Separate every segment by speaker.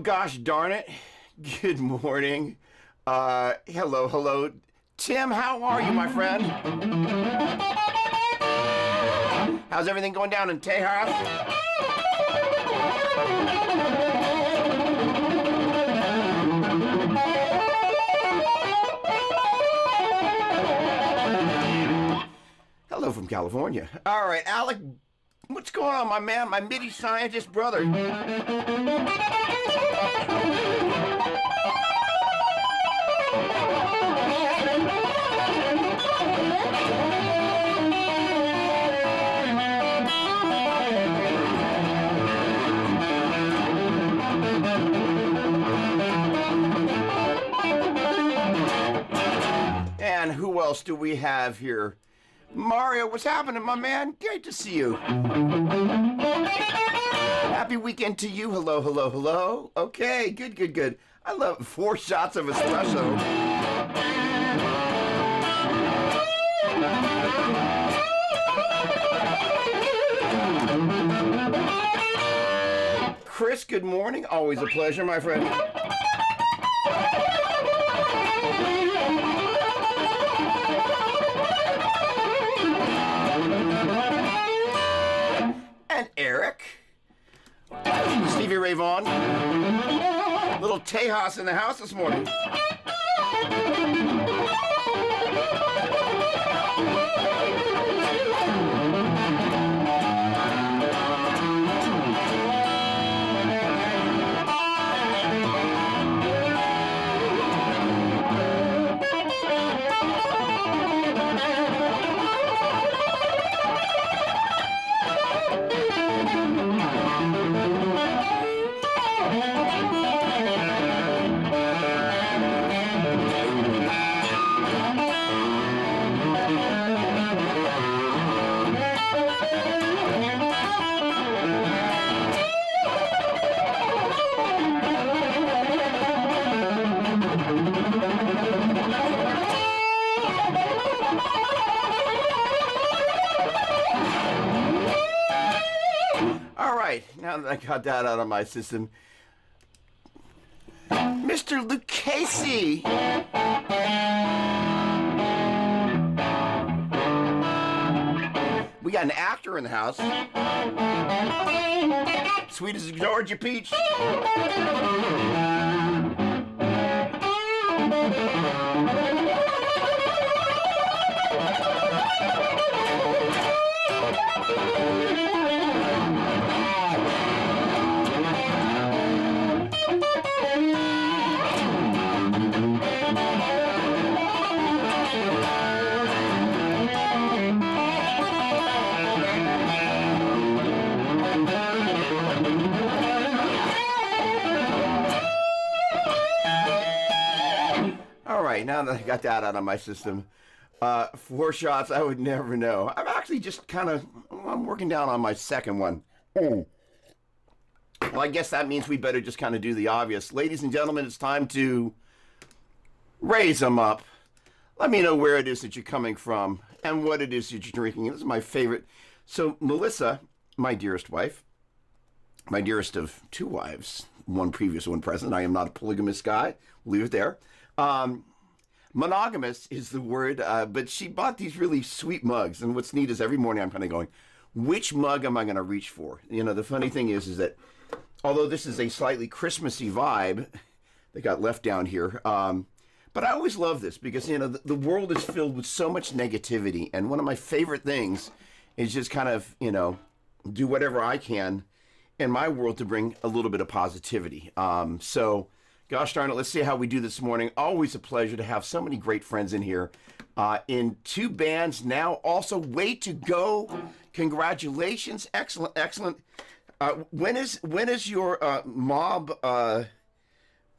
Speaker 1: gosh darn it. Good morning. Hello. Tim, how are you, my friend? How's everything going down in Tejas? Hello from California. All right, Alec, what's going on, my man? My MIDI scientist brother. And who else do we have here? Mario, what's happening, my man? Great to see you. Happy weekend to you. Hello. Okay, good. I love 4 shots of espresso. Chris, good morning. Always a pleasure, my friend. And Eric. Stevie Ray Vaughan. Little Tejas in the house this morning. Now that I got that out of my system, Mr. Lucchese. We got an actor in the house. Sweet as Georgia peach. Now that I got that out of my system, 4 shots, I would never know. I'm actually just I'm working down on my second one. Well, I guess that means we better just kind of do the obvious. Ladies and gentlemen, it's time to raise them up. Let me know where it is that you're coming from and what it is that you're drinking. This is my favorite. So Melissa, my dearest wife, my dearest of 2 wives, one previous, one present. I am not a polygamous guy. We'll leave it there. Monogamous is the word, but she bought these really sweet mugs, and what's neat is every morning I'm kind of going, which mug am I going to reach for? You know, the funny thing is that although this is a slightly Christmassy vibe that got left down here, but I always love this because, you know, the world is filled with so much negativity, and one of my favorite things is just kind of, you know, do whatever I can in my world to bring a little bit of positivity. So gosh darn it, let's see how we do this morning. Always a pleasure to have so many great friends in here. In 2 bands now. Also, way to go. Congratulations. Excellent. When is your mob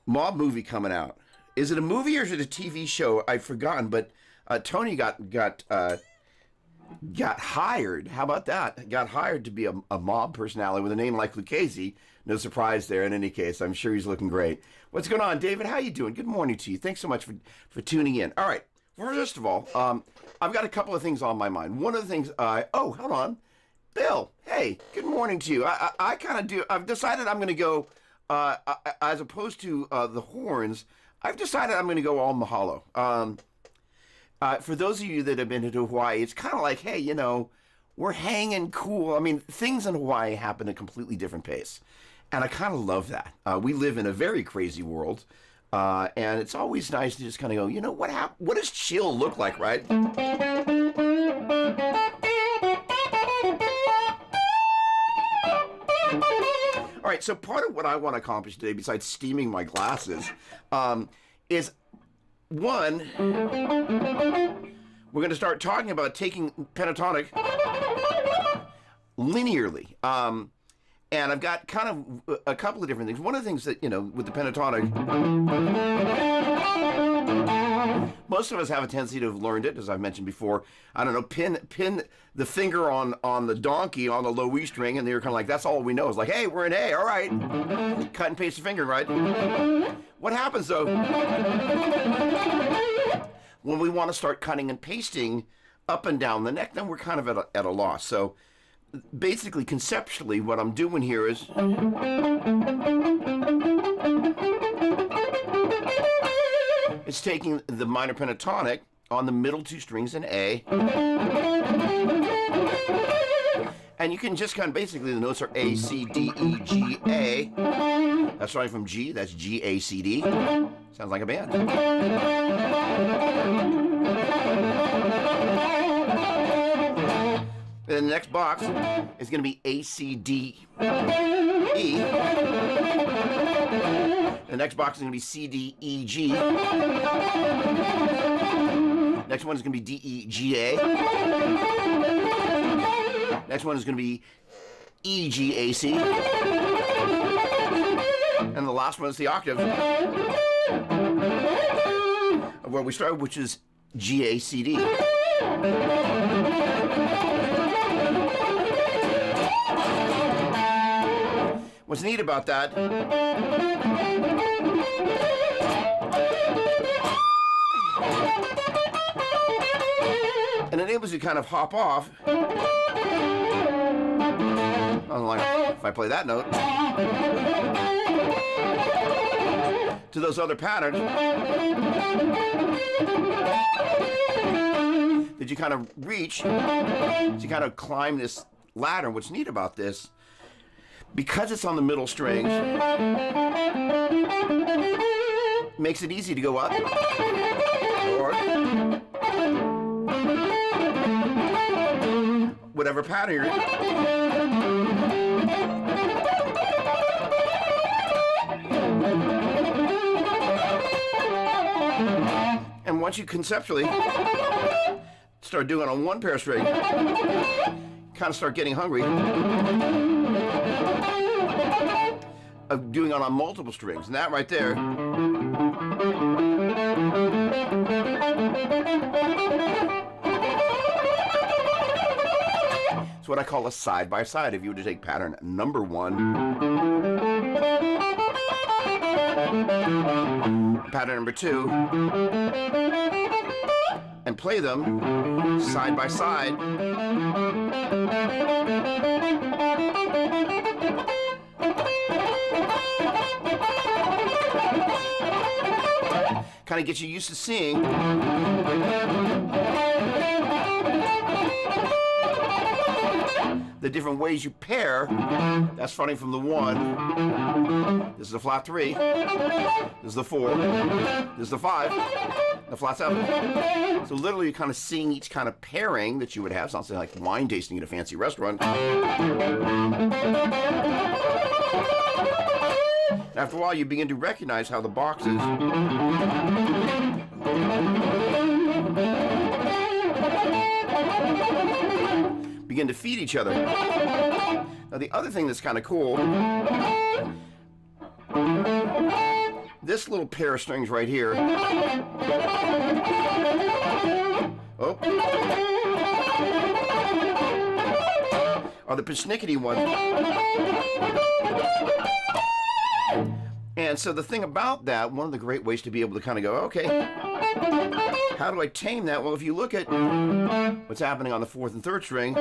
Speaker 1: movie coming out? Is it a movie or is it a TV show? I've forgotten, but Tony got hired. How about that? Got hired to be a mob personality with a name like Lucchese. No surprise there in any case. I'm sure he's looking great. What's going on, David? How you doing? Good morning to you. Thanks so much for tuning in. All right. First of all, I've got a couple of things on my mind. One of the things hold on. Bill, hey, good morning to you. I've decided I'm going to go as opposed to the horns, I've decided I'm going to go all mahalo. For those of you that have been to Hawaii, it's kind of like, hey, we're hanging cool. I mean, things in Hawaii happen at a completely different pace. And I kind of love that. We live in a very crazy world. And it's always nice to just kind of go, what does chill look like, right? All right, so part of what I want to accomplish today, besides steaming my glasses, is one, we're going to start talking about taking pentatonic linearly. And I've got kind of a couple of different things. One of the things that, with the pentatonic, most of us have a tendency to have learned it, as I've mentioned before. I don't know, pin the finger on the donkey on the low E string, and they're kind of like, that's all we know. It's like, hey, we're in A, all right. Cut and paste the finger, right? What happens, though, when we want to start cutting and pasting up and down the neck, then we're kind of at a loss. So basically, conceptually, what I'm doing here is it's taking the minor pentatonic on the middle two strings in A, and you can just kind of basically, the notes are A, C, D, E, G, A. That's starting from G, that's G, A, C, D. Sounds like a band. And the next box is going to be A, C, D, E. The next box is going to be C, D, E, G. Next one is going to be D, E, G, A. Next one is going to be E, G, A, C. And the last one is the octave of where we started, which is G, A, C, D. What's neat about that and enables you to kind of hop off. Like if I play that note to those other patterns that you kind of reach, as you kind of climb this ladder. What's neat about this, because it's on the middle strings, makes it easy to go up or whatever pattern you're in. And once you conceptually start doing it on one pair string, kind of start getting hungry of doing it on multiple strings. And that right there is what I call a side-by-side. If you were to take pattern number 1, pattern number 2, and play them side by side, kind of gets you used to seeing the different ways you pair. That's starting from the 1. This is the flat 3. This is the 4. This is the 5. The flat 7. So literally you're kind of seeing each kind of pairing that you would have. Something like wine tasting at a fancy restaurant. After a while, you begin to recognize how the boxes begin to feed each other. Now, the other thing that's kind of cool, this little pair of strings right here, are the persnickety ones. And so the thing about that, one of the great ways to be able to kind of go, okay, how do I tame that? Well, if you look at what's happening on the 4th and 3rd string,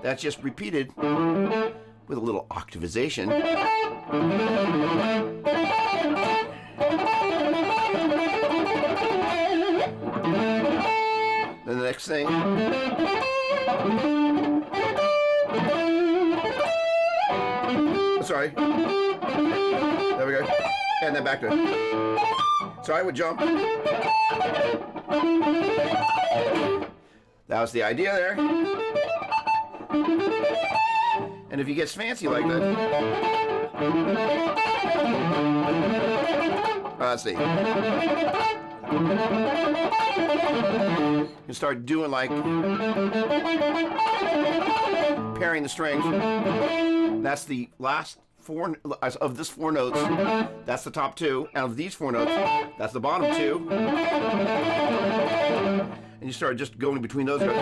Speaker 1: that's just repeated with a little octavization. Then the next thing. Sorry. There we go. And then back to it. So I would jump. That was the idea there. And if he gets fancy like that, let's see. You start doing like pairing the strings. That's the last four of this four notes. That's the top two. And of these four notes, that's the bottom two. And you start just going between those notes.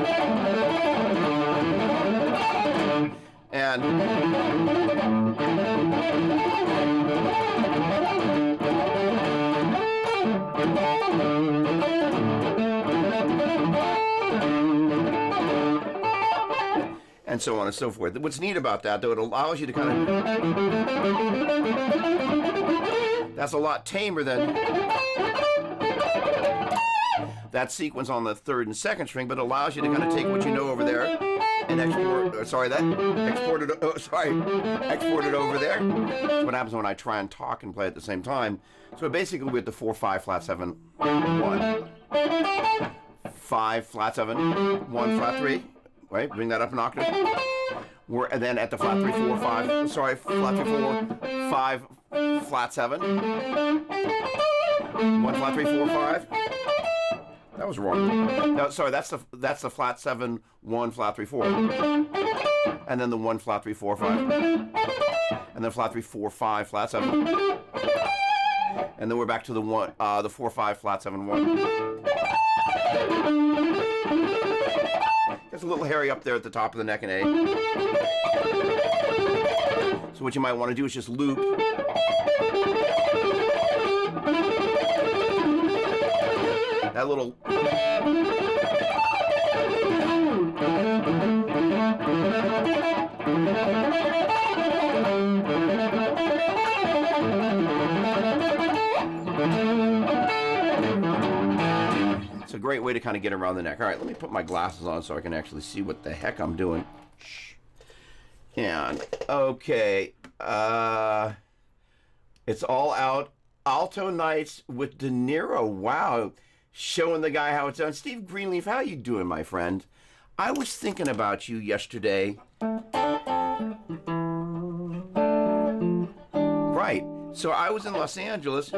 Speaker 1: And so on and so forth. What's neat about that, though, it allows you to kind of... That's a lot tamer than that sequence on the third and second string, but allows you to kind of take what you know over there and export it over there. That's what happens when I try and talk and play at the same time. So basically with the 4/5 flat 7 1 5 flat 7 1 flat 3, right? Bring that up an octave. And then at the flat 3 4 5, sorry, flat 3 4 5 flat 7 1 flat 3 4 5. That was wrong. No, sorry, that's the flat 7 1 flat 3 4, and then the 1 flat 3 4 5, and then flat 3 4 5 flat 7, and then we're back to the 4 5 flat 7 1. It's a little hairy up there at the top of the neck and A. So what you might want to do is just loop. That little... It's a great way to kind of get around the neck. All right, let me put my glasses on so I can actually see what the heck I'm doing. And, okay, it's all out. Alto Nights with De Niro. Wow. Showing the guy how it's done. Steve Greenleaf, how you doing, my friend? I was thinking about you yesterday. Right. So I was in Los Angeles.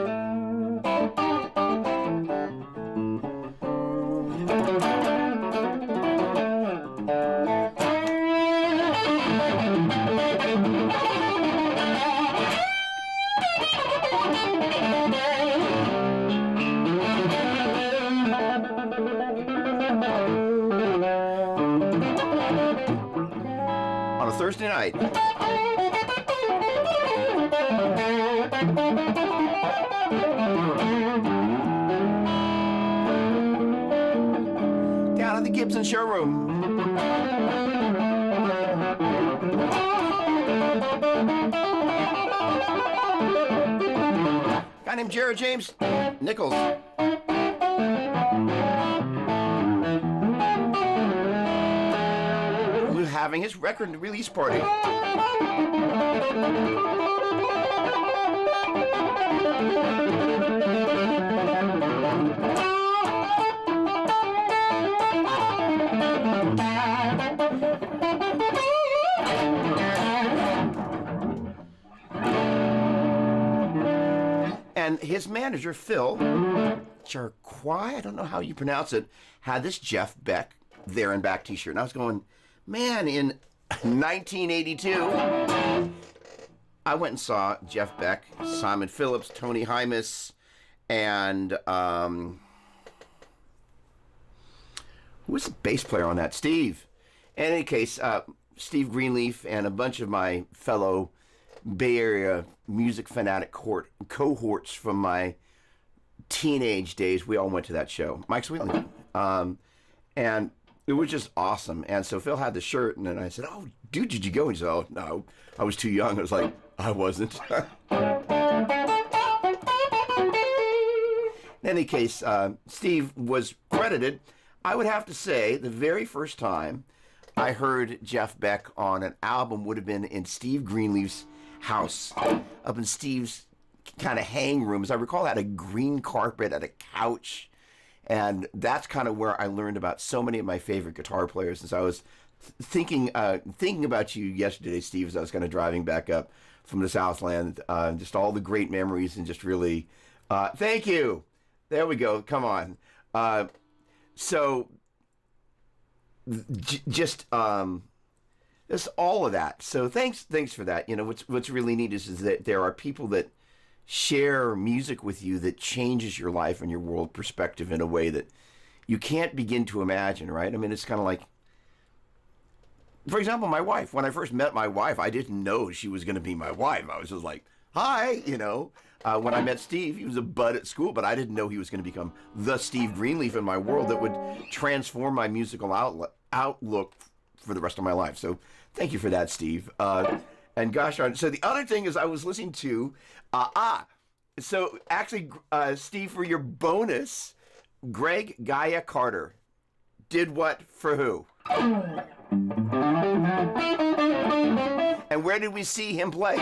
Speaker 1: On a Thursday night. Down at the Gibson showroom. Guy named Jared James Nichols. Having his record release party. And his manager, Phil Jarquai, I don't know how you pronounce it, had this Jeff Beck There and Back t-shirt. And I was going, man, in 1982, I went and saw Jeff Beck, Simon Phillips, Tony Hymas, and who was the bass player on that? Steve. In any case, Steve Greenleaf and a bunch of my fellow Bay Area music fanatic cohorts from my teenage days, we all went to that show. Mike Sweetly. And it was just awesome. And so Phil had the shirt, and then I said, "Oh, dude, did you go?" And he said, "Oh, no, I was too young." I was like, "I wasn't." In any case, Steve was credited. I would have to say the very first time I heard Jeff Beck on an album would have been in Steve Greenleaf's house, up in Steve's kind of hang room. As I recall, had a green carpet, had a couch, and that's kind of where I learned about so many of my favorite guitar players. As I was thinking about you yesterday, Steve, as I was kind of driving back up from the Southland, just all the great memories, and just really, thank you. There we go. Come on. So just all of that. So thanks for that. You know, what's really neat is that there are people that share music with you that changes your life and your world perspective in a way that you can't begin to imagine, right? I mean, it's kind of like, for example, my wife. When I first met my wife, I didn't know she was going to be my wife. I was just like, hi, you know. When I met Steve, he was a bud at school, but I didn't know he was going to become the Steve Greenleaf in my world that would transform my musical outlook for the rest of my life. So thank you for that, Steve. And gosh darn, so the other thing is I was listening to, so actually, Steve, for your bonus, Greg Gaia Carter did what for who? And where did we see him play?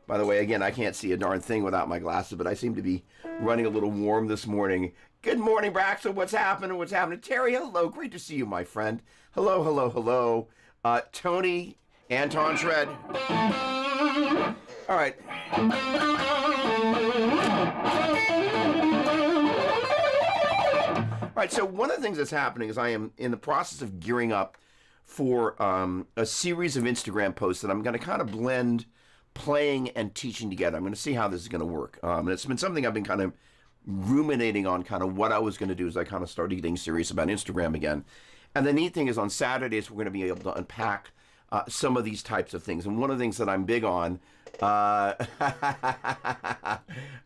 Speaker 1: By the way, again, I can't see a darn thing without my glasses, but I seem to be running a little warm this morning. Good morning, Braxton. What's happening? What's happening? Terry, hello. Great to see you, my friend. Hello, hello, hello. Tony, Anton Shred. All right. All right, so one of the things that's happening is I am in the process of gearing up for a series of Instagram posts that I'm going to kind of blend playing and teaching together. I'm going to see how this is going to work. And it's been something I've been kind of ruminating on, kind of what I was going to do as I kind of started getting serious about Instagram again. And the neat thing is on Saturdays, we're going to be able to unpack some of these types of things. And one of the things that I'm big on,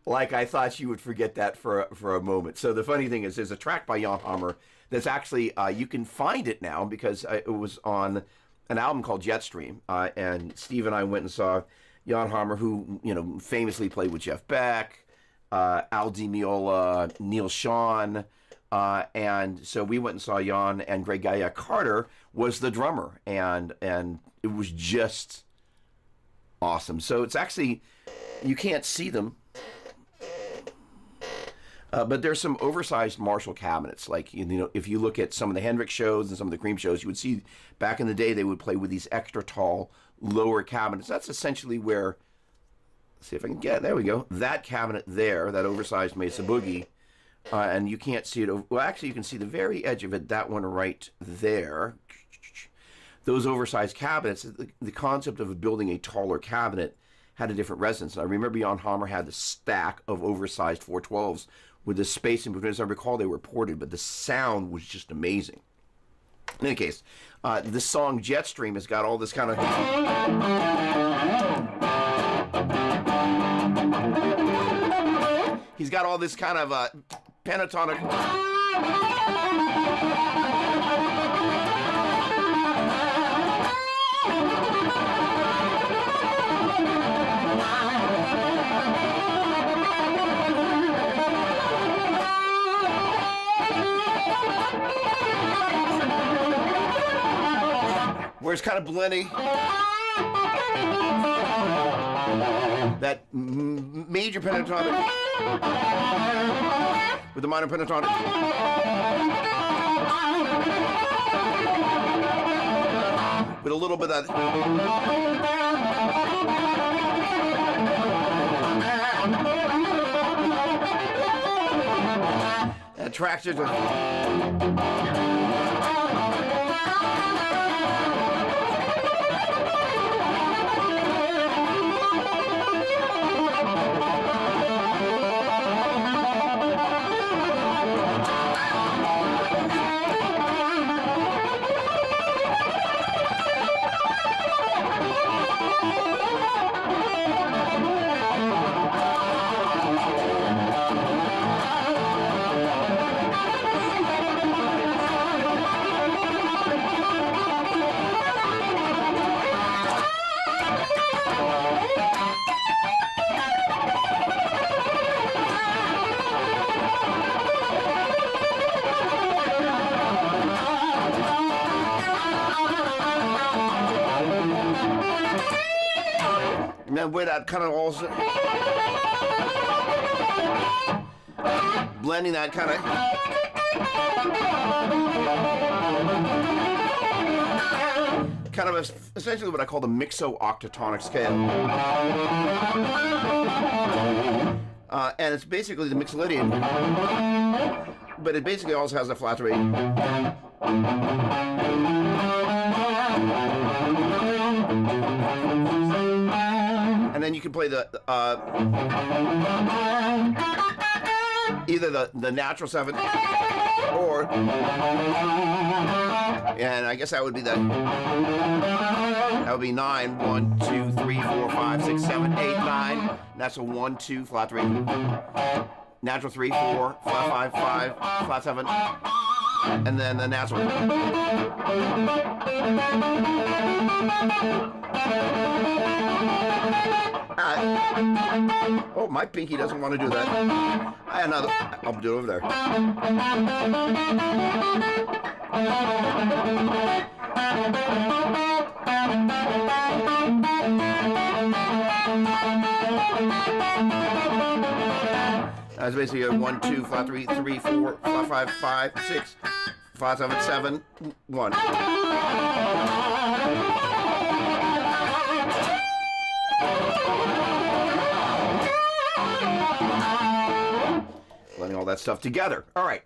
Speaker 1: like I thought you would forget that for a moment. So the funny thing is there's a track by Jan Hammer that's actually, you can find it now because it was on an album called Jetstream. And Steve and I went and saw Jan Hammer, who, you know, famously played with Jeff Beck, Al Di Meola, Neil Schon, and so we went and saw Jan, and Greg Gaia Carter was the drummer, and it was just awesome. So it's actually, you can't see them, but there's some oversized Marshall cabinets. Like, you know, if you look at some of the Hendrix shows and some of the Cream shows, you would see back in the day they would play with these extra tall lower cabinets. That's essentially where, let's see if I can get, there we go, that cabinet there, that oversized Mesa Boogie, and you can't see it, well actually you can see the very edge of it, that one right there. Those oversized cabinets, the concept of building a taller cabinet had a different resonance. And I remember Jan Hammer had the stack of oversized 412s with the space in between. As I recall, they were ported, but the sound was just amazing. In any case, this song Jetstream has got all this kind of... He's got all this kind of pentatonic... where it's kind of blending that major pentatonic with the minor pentatonic. With a little bit of that. That tracks into... then with that kind of also blending that kind of essentially what I call the mixo-octatonic scale. And it's basically the Mixolydian, but it basically also has a flat three. And then you can play the either the natural 7 or, and I guess that would be 9. 1, 2, 3, 4, 5, 6, 7, 8, 9. And that's a 1, 2, flat 3. Natural 3, 4, flat 5, 5, flat 7. And then the natural. Oh, my pinky doesn't want to do that. I'll do it over there. That's basically a 1, 2, flat 3, 3, 4, flat 5, 5, 6, flat 7, 7, 1. Letting all that stuff together. All right.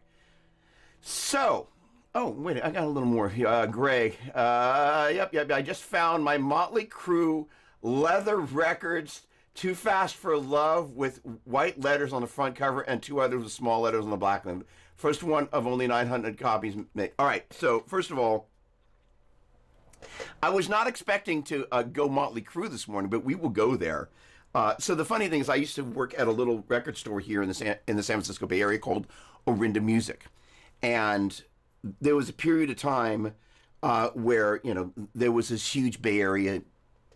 Speaker 1: So, oh, wait, I got a little more. Greg. Yep. I just found my Motley Crue leather records, Too Fast for Love, with white letters on the front cover and 2 others with small letters on the back end. First one of only 900 copies made. All right. So, first of all, I was not expecting to go Motley Crue this morning, but we will go there. So the funny thing is, I used to work at a little record store here in the San Francisco Bay Area called Orinda Music, and there was a period of time where there was this huge Bay Area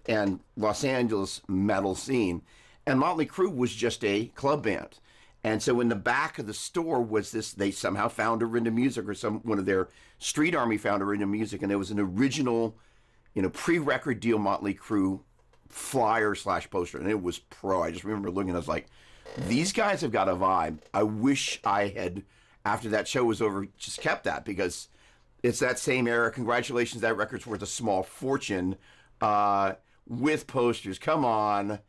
Speaker 1: and Los Angeles metal scene, and Motley Crue was just a club band. And so in the back of the store was this, they somehow found Orinda Music, or one of their street army found Orinda Music, and there was an original, pre-record deal Motley Crue flyer / poster, and it was pro. I just remember looking, I was like, these guys have got a vibe. I wish I had, after that show was over, just kept that, because it's that same era. Congratulations, that record's worth a small fortune, with posters. Come on.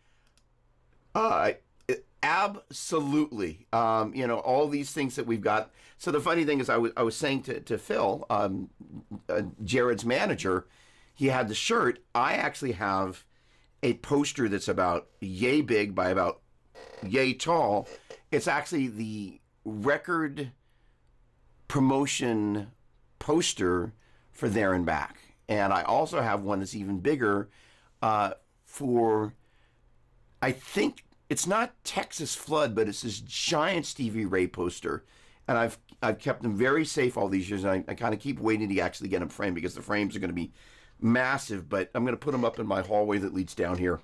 Speaker 1: Absolutely. All these things that we've got. So the funny thing is, I was saying to Phil, Jared's manager, he had the shirt. I actually have a poster that's about yay big by about yay tall. It's actually the record promotion poster for There and Back. And I also have one that's even bigger for, I think it's not Texas Flood, but it's this giant Stevie Ray poster. And I've kept them very safe all these years. And I kind of keep waiting to actually get them framed, because the frames are going to be massive, but I'm going to put them up in my hallway that leads down here.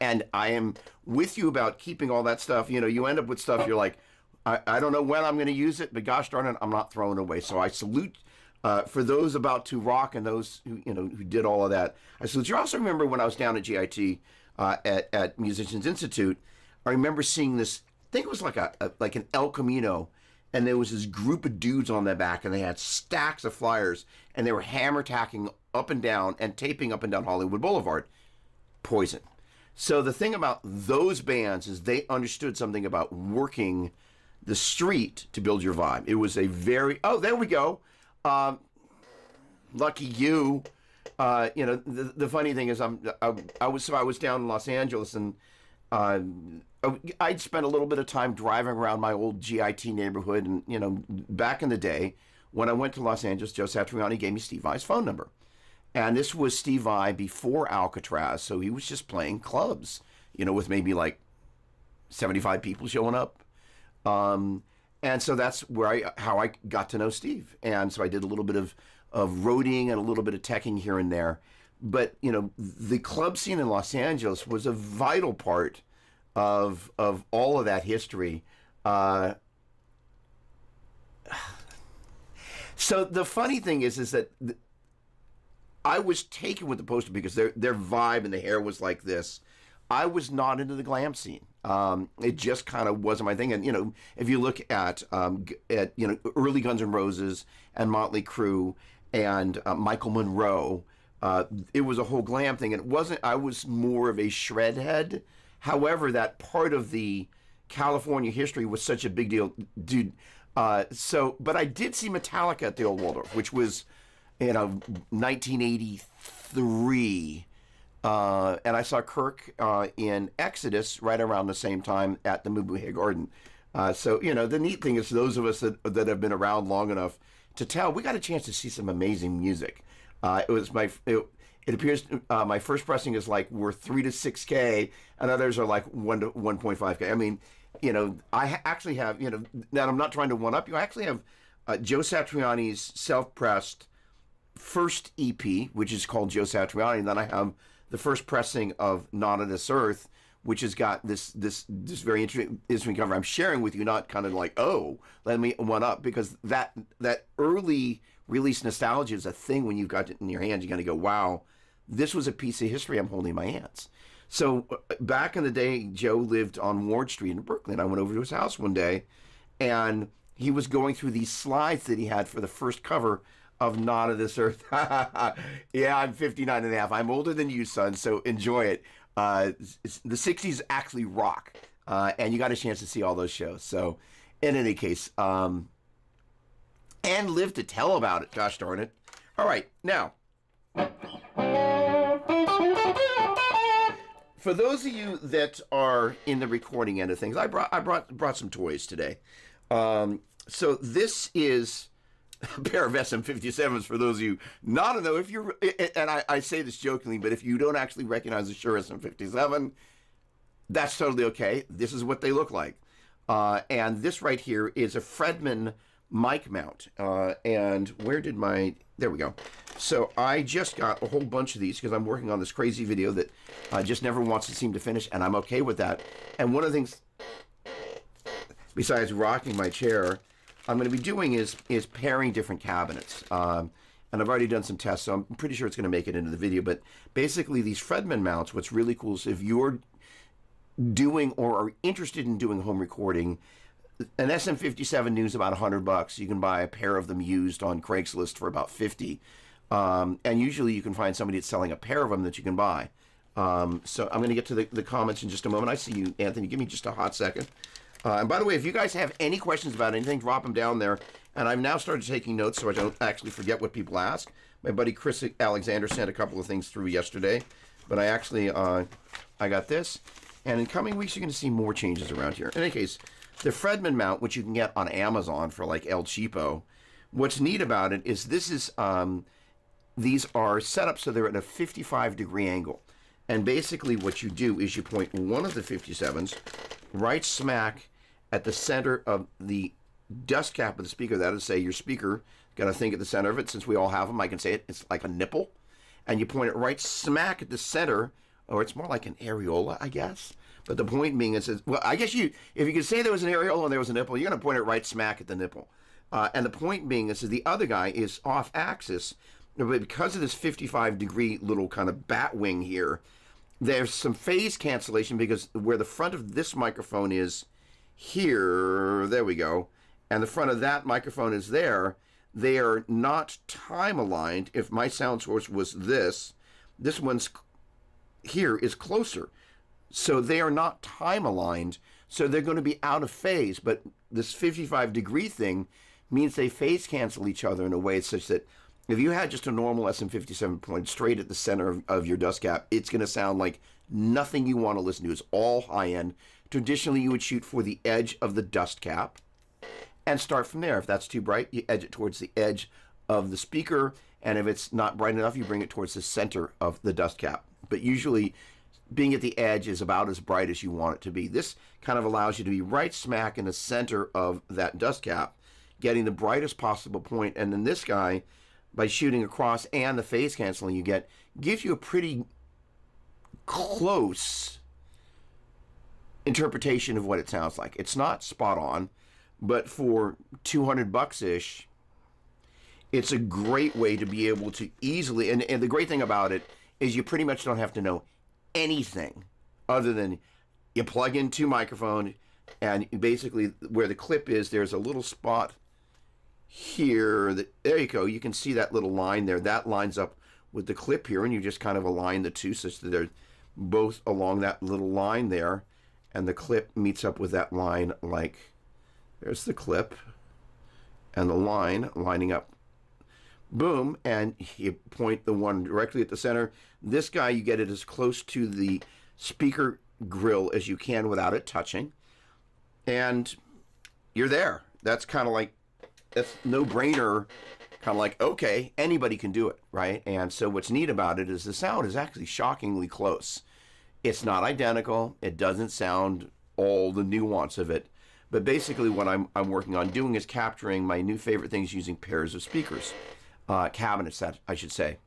Speaker 1: And I am with you about keeping all that stuff. You end up with stuff, you're like, I don't know when I'm going to use it, but gosh darn it, I'm not throwing it away. So I salute for those about to rock and those who did all of that. I salute you. I also remember when I was down at GIT at Musicians Institute, I remember seeing this, I think it was like an El Camino, and there was this group of dudes on their back, and they had stacks of flyers, and they were hammer tacking up and down and taping up and down Hollywood Boulevard. Poison. So the thing about those bands is they understood something about working the street to build your vibe. It was a very, there we go. Lucky you. The funny thing is, I was down in Los Angeles, and I'd spent a little bit of time driving around my old GIT neighborhood, and back in the day when I went to Los Angeles, Joe Satriani gave me Steve Vai's phone number, and this was Steve Vai before Alcatraz, so he was just playing clubs, with maybe like 75 people showing up, and so that's how I got to know Steve, and so I did a little bit of roading and a little bit of teching here and there. But, the club scene in Los Angeles was a vital part of all of that history. So the funny thing is that I was taken with the poster because their vibe and the hair was like this. I was not into the glam scene. It just kind of wasn't my thing. And if you look at early Guns N' Roses and Motley Crue and Michael Monroe, it was a whole glam thing. And it wasn't. I was more of a shred head. However, that part of the California history was such a big deal, dude. But I did see Metallica at the Old Waldorf, which was 1983. And I saw Kirk in Exodus right around the same time at the Mabuhay Garden. The neat thing is those of us that have been around long enough to tell, we got a chance to see some amazing music. It appears my first pressing is like worth 3 to 6K, and others are like 1 to 1.5K. I mean, I actually have, now I'm not trying to one up you. I actually have Joe Satriani's self-pressed first EP, which is called Joe Satriani, and then I have the first pressing of Not of This Earth, which has got this very interesting cover. I'm sharing with you, not kind of like, oh, let me one up, because that early release nostalgia is a thing. When you've got it in your hands, you're going to go, wow, this was a piece of history I'm holding in my hands. So back in the day, Joe lived on Ward Street in Brooklyn. I went over to his house one day, and he was going through these slides that he had for the first cover of Not of This Earth. Yeah, I'm 59 and a half. I'm older than you, son, so enjoy it. The 60s actually rock, and you got a chance to see all those shows. So in any case, and live to tell about it, gosh darn it. All right, now, for those of you that are in the recording end of things, I brought some toys today. So this is a pair of SM57s for those of you not to know. If you're, and I say this jokingly, but if you don't actually recognize the Shure SM57, that's totally okay. This is what they look like. And this right here is a Fredman mic mount. And where did there we go. So I just got a whole bunch of these because I'm working on this crazy video that just never wants to seem to finish, and I'm okay with that. And one of the things, besides rocking my chair, I'm going to be doing is pairing different cabinets. And I've already done some tests, so I'm pretty sure it's going to make it into the video. But basically, these Fredman mounts, what's really cool is if you're doing or are interested in doing home recording, an SM57 new is about $100. You can buy a pair of them used on Craigslist for about $50. And usually you can find somebody that's selling a pair of them that you can buy. So I'm going to get to the comments in just a moment. I see you, Anthony. Give me just a hot second. And by the way, if you guys have any questions about anything, drop them down there. And I've now started taking notes so I don't actually forget what people ask. My buddy Chris Alexander sent a couple of things through yesterday. But I actually, I got this. And in coming weeks, you're going to see more changes around here. In any case, the Fredman mount, which you can get on Amazon for like El Cheapo, what's neat about it is these are set up so they're at a 55-degree angle. And basically what you do is you point one of the 57s right smack at the center of the dust cap of the speaker. That is, say your speaker got a thing at the center of it. Since we all have them, I can say it's like a nipple. And you point it right smack at the center, or it's more like an areola, I guess. But the point being is, well, I guess if you could say there was an areola and there was a nipple, you're going to point it right smack at the nipple. And the point being is the other guy is off axis. But because of this 55-degree little kind of bat wing here, there's some phase cancellation because where the front of this microphone is here, there we go, and the front of that microphone is there, they are not time aligned. If my sound source was this one's here is closer. So they are not time aligned, so they're going to be out of phase. But this 55-degree thing means they phase cancel each other in a way such that if you had just a normal SM57 point straight at the center of your dust cap, it's going to sound like nothing you want to listen to. It's all high end. Traditionally, you would shoot for the edge of the dust cap and start from there. If that's too bright, you edge it towards the edge of the speaker. And if it's not bright enough, you bring it towards the center of the dust cap. But usually, being at the edge is about as bright as you want it to be. This kind of allows you to be right smack in the center of that dust cap, getting the brightest possible point. And then this guy, by shooting across and the phase canceling you get, gives you a pretty close interpretation of what it sounds like. It's not spot on, but for $200-ish, It's a great way to be able to easily, and the great thing about it is you pretty much don't have to know anything other than you plug in two microphone, and basically where the clip is, there's a little spot here. There you go. You can see that little line there. That lines up with the clip here, and you just kind of align the two such that they're both along that little line there, and the clip meets up with that line. Like, there's the clip and the line lining up. Boom, and you point the one directly at the center. This guy, you get it as close to the speaker grill as you can without it touching, and you're there. That's kind of like, that's no-brainer, kind of like, okay, anybody can do it, right? And so what's neat about it is the sound is actually shockingly close. It's not identical. It doesn't sound all the nuance of it. But basically what I'm working on doing is capturing my new favorite things using pairs of speakers. Cabinets, that I should say.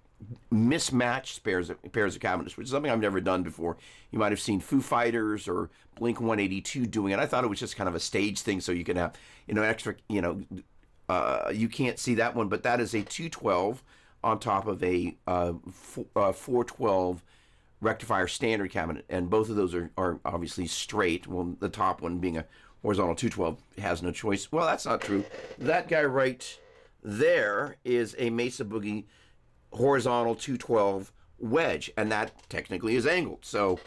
Speaker 1: Mismatched pairs of cabinets, which is something I've never done before. You might have seen Foo Fighters or Blink-182 doing it. I thought it was just kind of a stage thing so you can have, extra, you can't see that one, but that is a 212 on top of a 412 rectifier standard cabinet, and both of those are obviously straight. Well, the top one being a horizontal 212 has no choice. Well, that's not true. That guy right there is a Mesa Boogie horizontal 212 wedge, and that technically is angled. So,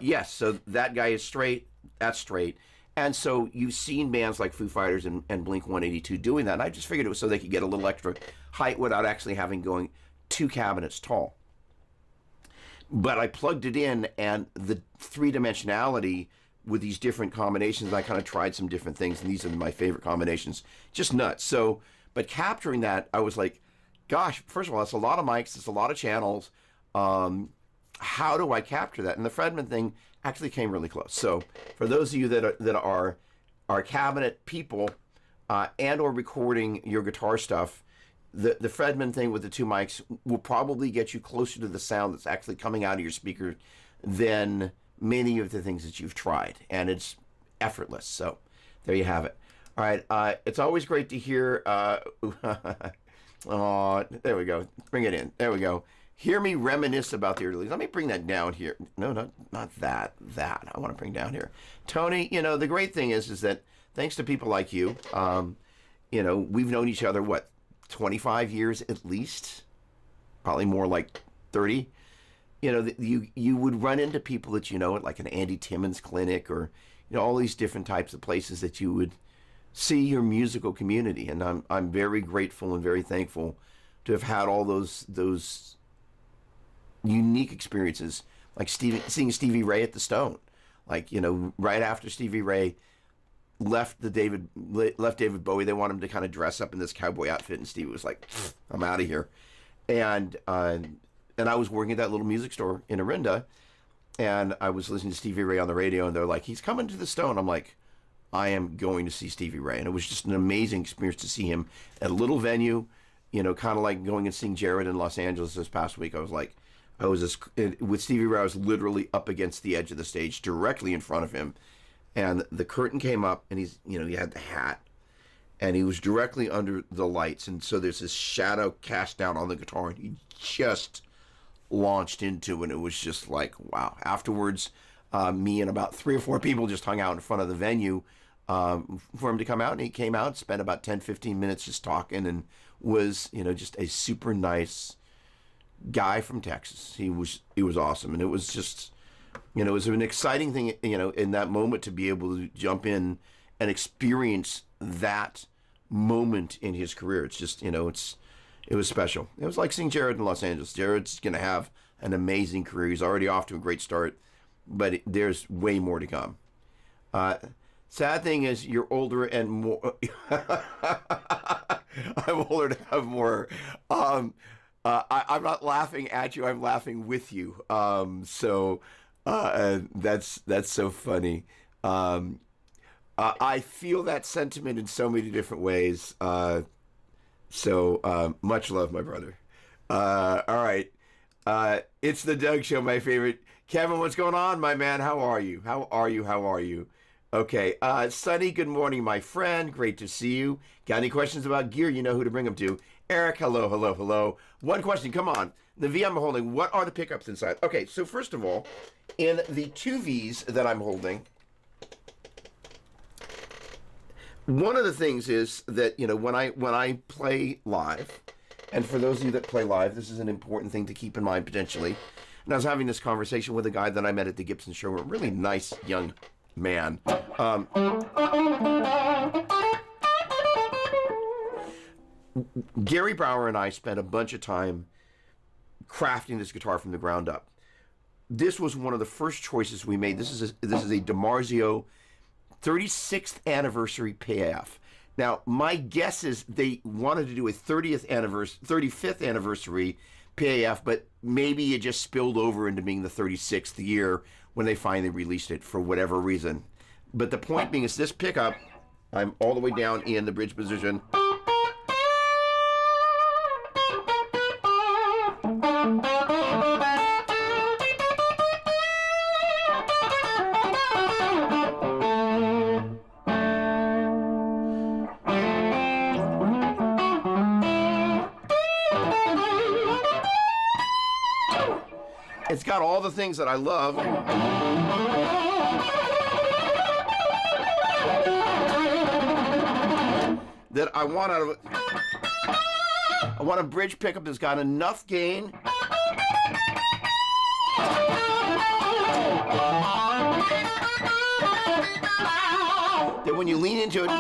Speaker 1: yes, so that guy is straight, that's straight. And so you've seen bands like Foo Fighters and Blink-182 doing that, and I just figured it was so they could get a little extra height without actually having going two cabinets tall. But I plugged it in, and the three-dimensionality with these different combinations, I kind of tried some different things, and these are my favorite combinations. Just nuts. So, but capturing that, I was like, gosh, first of all, it's a lot of mics, it's a lot of channels. How do I capture that? And the Fredman thing actually came really close. So for those of you that are cabinet people and or recording your guitar stuff, the Fredman thing with the two mics will probably get you closer to the sound that's actually coming out of your speaker than many of the things that you've tried, and it's effortless. So there you have it. All right, it's always great to hear. Oh, there we go. Bring it in. There we go. Hear me reminisce about the early days. Let me bring that down here. No, not that. That I want to bring down here. Tony, the great thing is that thanks to people like you, we've known each other, what, 25 years at least? Probably more like 30. You would run into people that at like an Andy Timmons clinic or, all these different types of places that you would see your musical community. And I'm very grateful and very thankful to have had all those unique experiences, like seeing Stevie Ray at the Stone, like right after Stevie Ray left David Bowie, they want him to kind of dress up in this cowboy outfit, and Stevie was like, "I'm out of here," and I was working at that little music store in Orinda, and I was listening to Stevie Ray on the radio, and they're like, "He's coming to the Stone." I'm like, I am going to see Stevie Ray, and it was just an amazing experience to see him at a little venue, kind of like going and seeing Jared in Los Angeles this past week. With Stevie Ray, I was literally up against the edge of the stage, directly in front of him, and the curtain came up, and he had the hat, and he was directly under the lights, and so there's this shadow cast down on the guitar, and he just launched into it, and it was just like, wow. Afterwards, me and about 3 or 4 people just hung out in front of the venue for him to come out, and he came out, spent about 10-15 minutes just talking, and was just a super nice guy from Texas. He was awesome, and it was just it was an exciting thing in that moment to be able to jump in and experience that moment in his career. It's just it was special. It was like seeing Jared in Los Angeles. Jared's gonna have an amazing career. He's already off to a great start, but there's way more to come. Sad thing is, you're older and more. I'm older to have more. I'm not laughing at you. I'm laughing with you. So that's so funny. I feel that sentiment in so many different ways. So much love, my brother. All right. It's the Doug Show, my favorite. Kevin, what's going on, my man? How are you? How are you? Okay. Sonny, good morning, my friend. Great to see you. Got any questions about gear? You know who to bring them to. Eric, hello, hello, hello. One question, come on. The V I'm holding, what are the pickups inside? Okay, so first of all, in the two Vs that I'm holding, one of the things is that, you know, when I play live, and for those of you that play live, this is an important thing to keep in mind potentially. And I was having this conversation with a guy that I met at the Gibson showroom, a really nice young man. Gary Brower and I spent a bunch of time crafting this guitar from the ground up. This was one of the first choices we made. This is a DiMarzio 36th anniversary PAF. Now, my guess is they wanted to do a 35th anniversary PAF, but maybe it just spilled over into being the 36th year when they finally released it for whatever reason. But the point being is this pickup, I'm all the way down in the bridge position. It's got all the things that I love. That I want out of it. I want a bridge pickup that's got enough gain that when you lean into it,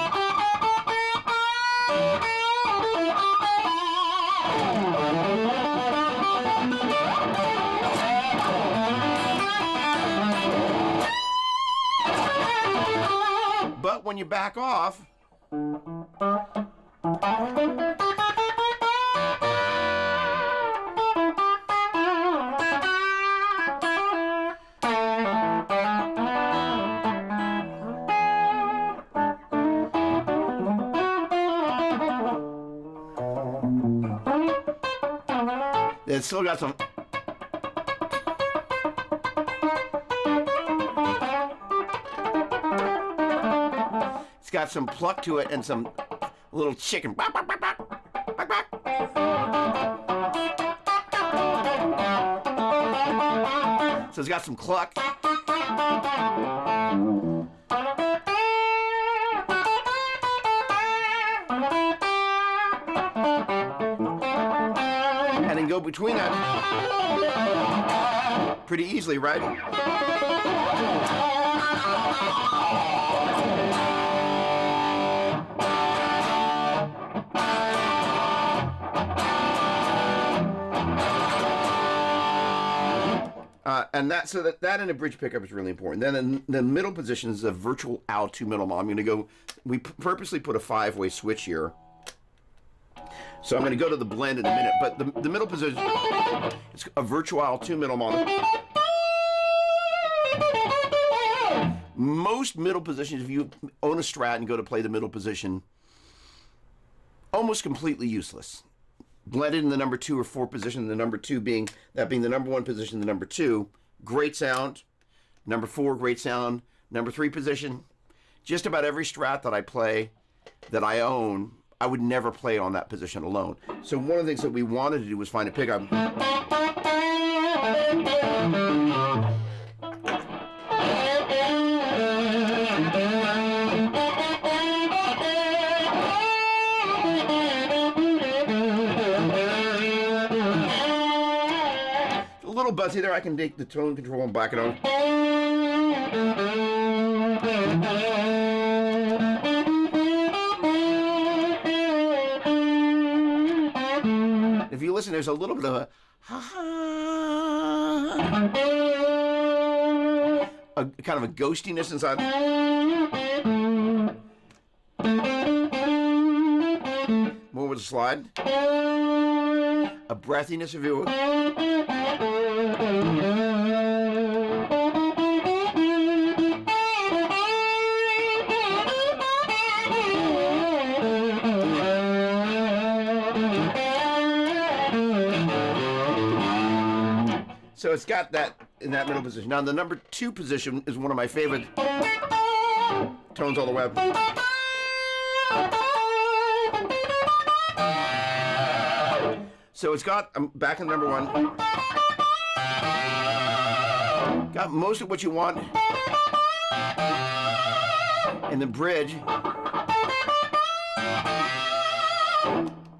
Speaker 1: but when you back off, it's still got some. It's got some pluck to it and some little chicken. So it's got some cluck. And then go between that pretty easily, right? And that, so that in a bridge pickup is really important. Then in the middle position is a virtual Al 2 middle mom. I'm going to go, we purposely put a 5-way switch here. So I'm going to go to the blend in a minute, but the middle position, it's a virtual Al 2 middle mom. Most middle positions, if you own a Strat and go to play the middle position, almost completely useless. Blended in the number 2 or 4 position, the number 2 being the number 1 position, the number 2, great sound. Number 4, great sound. Number 3 position, just about every Strat that I play, that I own, I would never play on that position alone. So one of the things that we wanted to do was find a pickup. A little buzzy there. I can take the tone control and back it on. If you listen, there's a little bit of a kind of a ghostiness inside. More with a slide. A breathiness, if you will. So it's got that in that middle position. Now the number 2 position is one of my favorite tones all the way up. So it's got, I'm back in number 1. Got most of what you want in the bridge.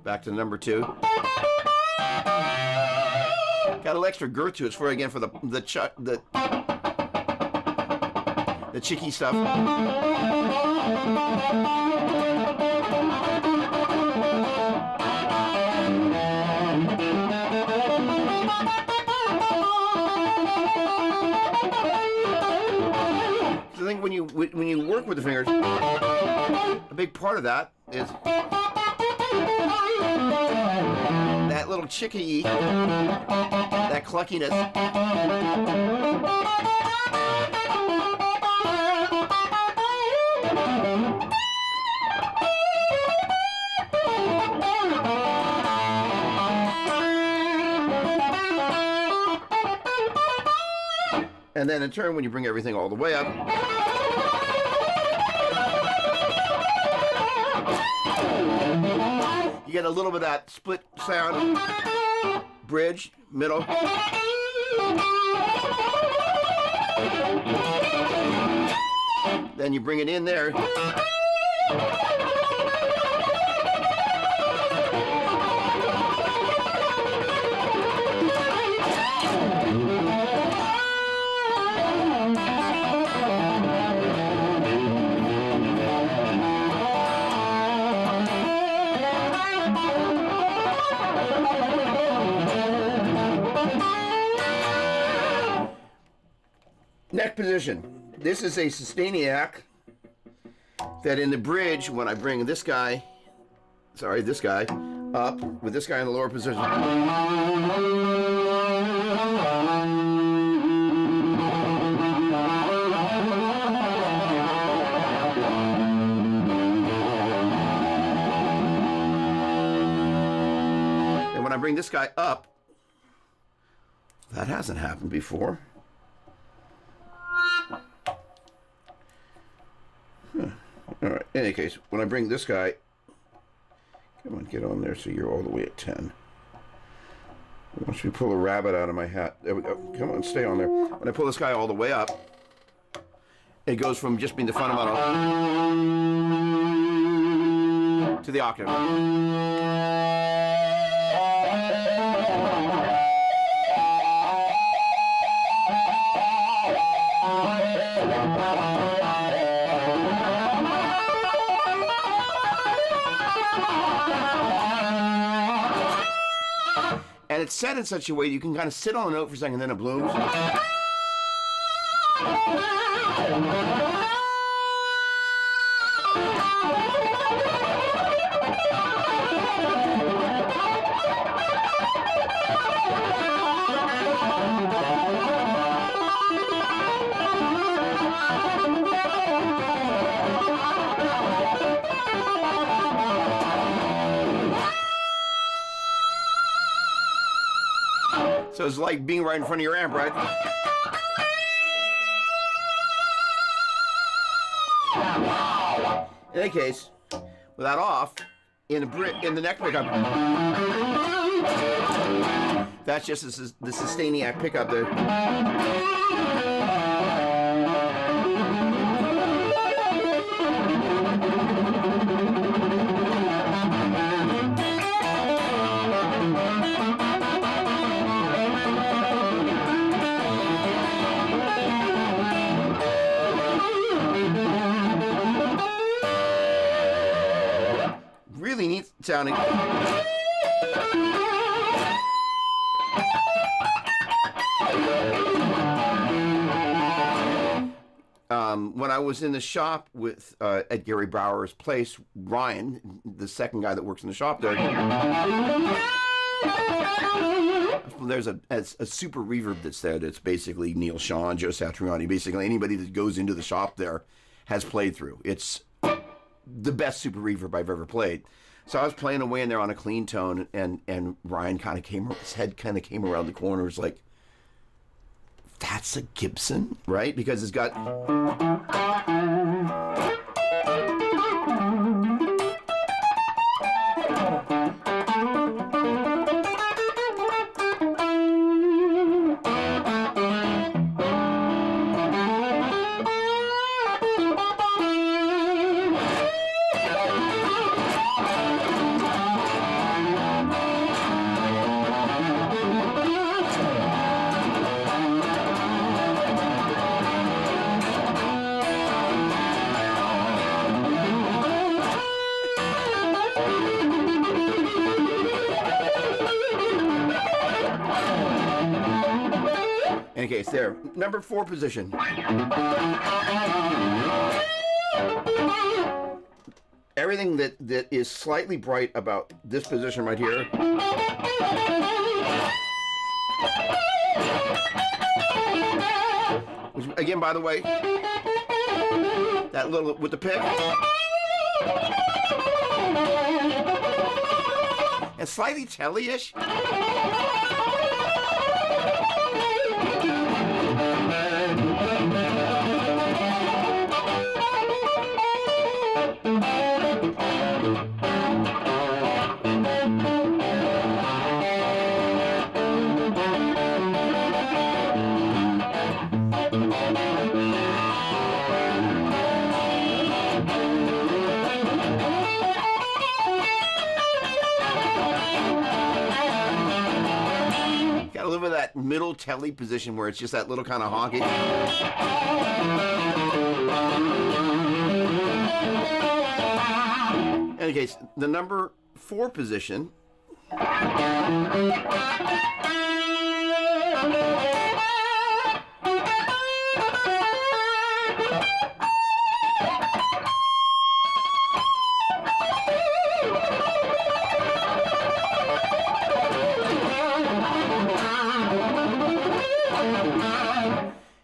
Speaker 1: Back to number 2. Got a little extra girth to it. It's for, again, for the chicky stuff. I think when you work with the fingers, a big part of that is that little chicky, that cluckiness. And then in turn, when you bring everything all the way up, you get a little bit of that split sound, bridge, middle. Then you bring it in there. Neck position. This is a sustainiac that in the bridge, when I bring this guy up with this guy in the lower position. And when I bring this guy up, that hasn't happened before. All right, in any case, when I bring this guy, come on, get on there so you're all the way at 10. Once we pull a rabbit out of my hat, there we go. Come on, stay on there. When I pull this guy all the way up, it goes from just being the fundamental to the octave. And it's set in such a way you can kind of sit on a note for a second, and then it blooms. So it's like being right in front of your amp, right? In any case, with that off, in the neck pickup, that's just the sustainiac pickup there. Really neat sounding. When I was in the shop with at Gary Brower's place, Ryan, the second guy that works in the shop there, there's a super reverb that's there that's basically Neil Sean, Joe Satriani, basically anybody that goes into the shop there has played through. It's the best super reverb I've ever played. So I was playing away in there on a clean tone, and Ryan kind of his head kind of came around the corner. It was like, that's a Gibson, right? Because it's got... any case, there. Number 4 position. Everything that is slightly bright about this position right here. Which, again, by the way, that little with the pick. And slightly telly-ish. That middle telly position where it's just that little kind of honky. In any case, the number 4 position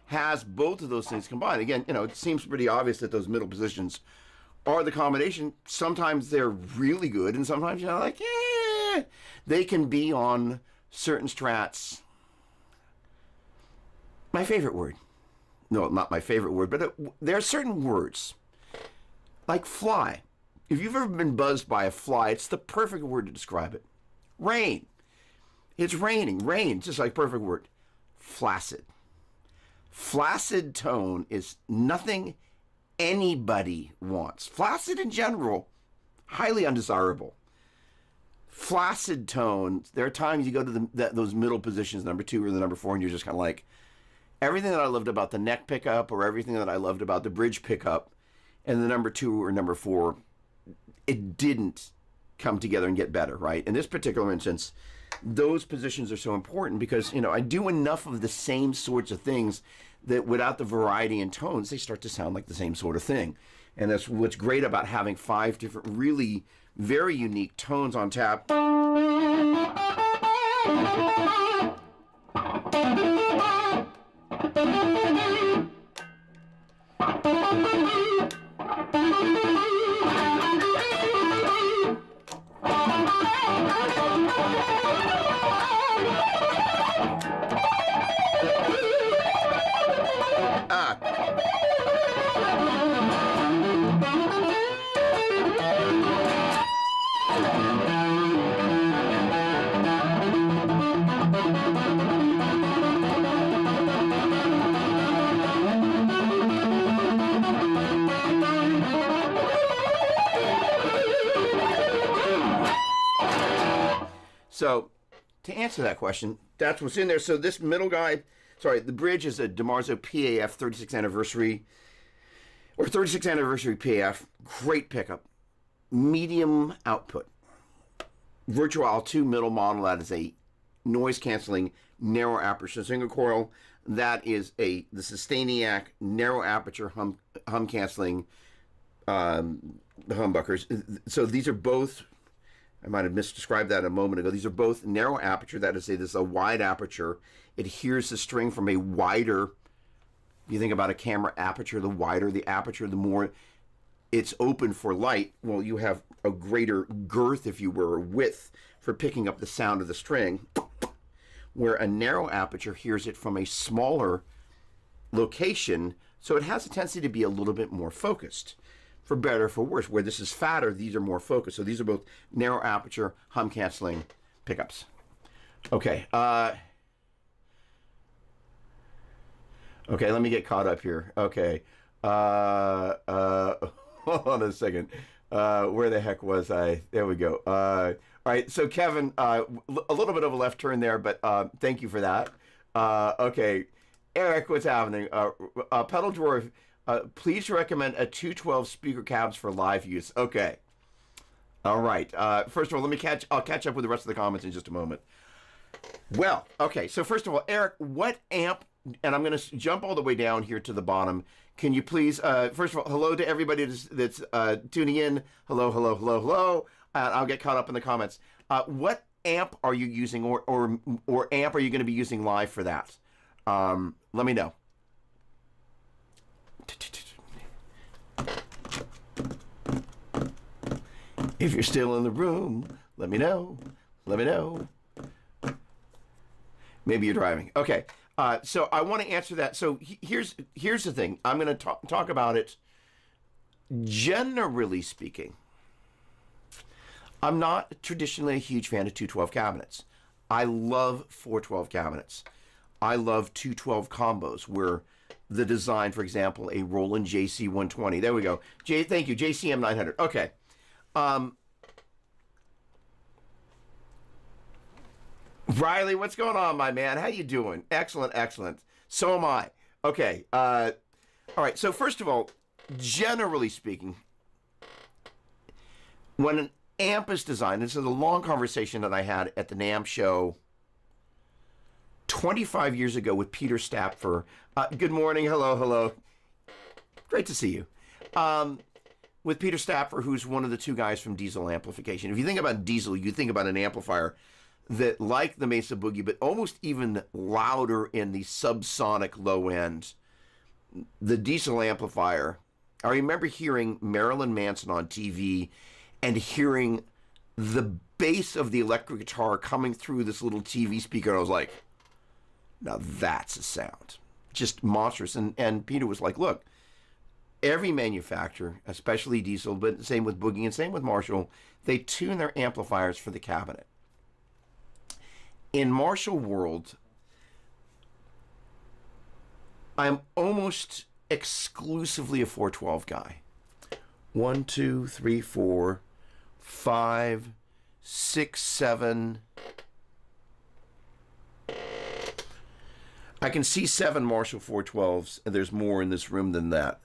Speaker 1: has both of those things combined. Again, you know, it seems pretty obvious that those middle positions are the combination. Sometimes they're really good, and sometimes you're like, yeah, they can be on certain strats. My favorite word. No, not my favorite word, but there are certain words, like fly. If you've ever been buzzed by a fly, it's the perfect word to describe it. Rain. It's raining. Rain, just like perfect word. Flaccid. Flaccid tone is nothing anybody wants. Flaccid in general, highly undesirable. Flaccid tone, there are times you go to those middle positions, number 2 or the number 4, and you're just kind of like, everything that I loved about the neck pickup or everything that I loved about the bridge pickup and the number 2 or number 4, it didn't come together and get better, right? In this particular instance, those positions are so important because, you know, I do enough of the same sorts of things that without the variety in tones, they start to sound like the same sort of thing. And that's what's great about having 5 different, really very unique tones on tap. So, to answer that question, that's what's in there. So this middle guy, sorry, the bridge is a DiMarzio PAF 36th anniversary, or 36th anniversary PAF. Great pickup. Medium output. Virtual 2 middle model, that is a noise-canceling, narrow aperture single coil. That is the Sustainiac narrow aperture hum-canceling humbuckers. So these are both, I might have misdescribed that a moment ago. These are both narrow aperture. That is, this is a wide aperture. It hears the string from a wider, if you think about a camera aperture, the wider the aperture, the more it's open for light. Well, you have a greater girth, if you were, width for picking up the sound of the string, where a narrow aperture hears it from a smaller location, so it has a tendency to be a little bit more focused. For better or for worse. Where this is fatter, these are more focused. So these are both narrow aperture, hum canceling pickups. Okay. Okay, let me get caught up here. Okay. Hold on a second. Where the heck was I? There we go. All right, so Kevin, a little bit of a left turn there, but thank you for that. Okay. Eric, what's happening? Pedal Dwarf, please recommend a 212 speaker cabs for live use. Okay. All right. First of all, I'll catch up with the rest of the comments in just a moment. Well, okay. So first of all, Eric, what amp and I'm going to jump all the way down here to the bottom. Can you please, first of all, hello to everybody that's tuning in. Hello, hello, hello, hello. I'll get caught up in the comments. What amp are you using, or amp are you going to be using live for that? Let me know. If you're still in the room, let me know. Let me know. Maybe you're driving. Okay. So I want to answer that. So here's the thing. I'm going to talk about it. Generally speaking, I'm not traditionally a huge fan of 212 cabinets. I love 412 cabinets. I love 212 combos where the design, for example, a Roland JC120. There we go. Thank you. JCM 900. Okay. Riley, what's going on, my man? How you doing? Excellent, excellent. So am I. Okay. All right. So first of all, generally speaking, when an amp is designed, this is a long conversation that I had at the NAMM show 25 years ago with Peter Stapfer. Good morning. Hello, hello. Great to see you. With Peter Stapfer, who's one of the two guys from Diesel Amplification. If you think about Diesel, you think about an amplifier that, like the Mesa Boogie, but almost even louder in the subsonic low end. The Diesel amplifier. I remember hearing Marilyn Manson on TV and hearing the bass of the electric guitar coming through this little TV speaker. And I was like, now that's a sound. Just monstrous. And Peter was like, look, every manufacturer, especially Diesel, but same with Boogie and same with Marshall, they tune their amplifiers for the cabinet. In Marshall world, I'm almost exclusively a 412 guy. 1, 2, 3, 4, 5, 6, 7. I can see 7 Marshall 412s, and there's more in this room than that.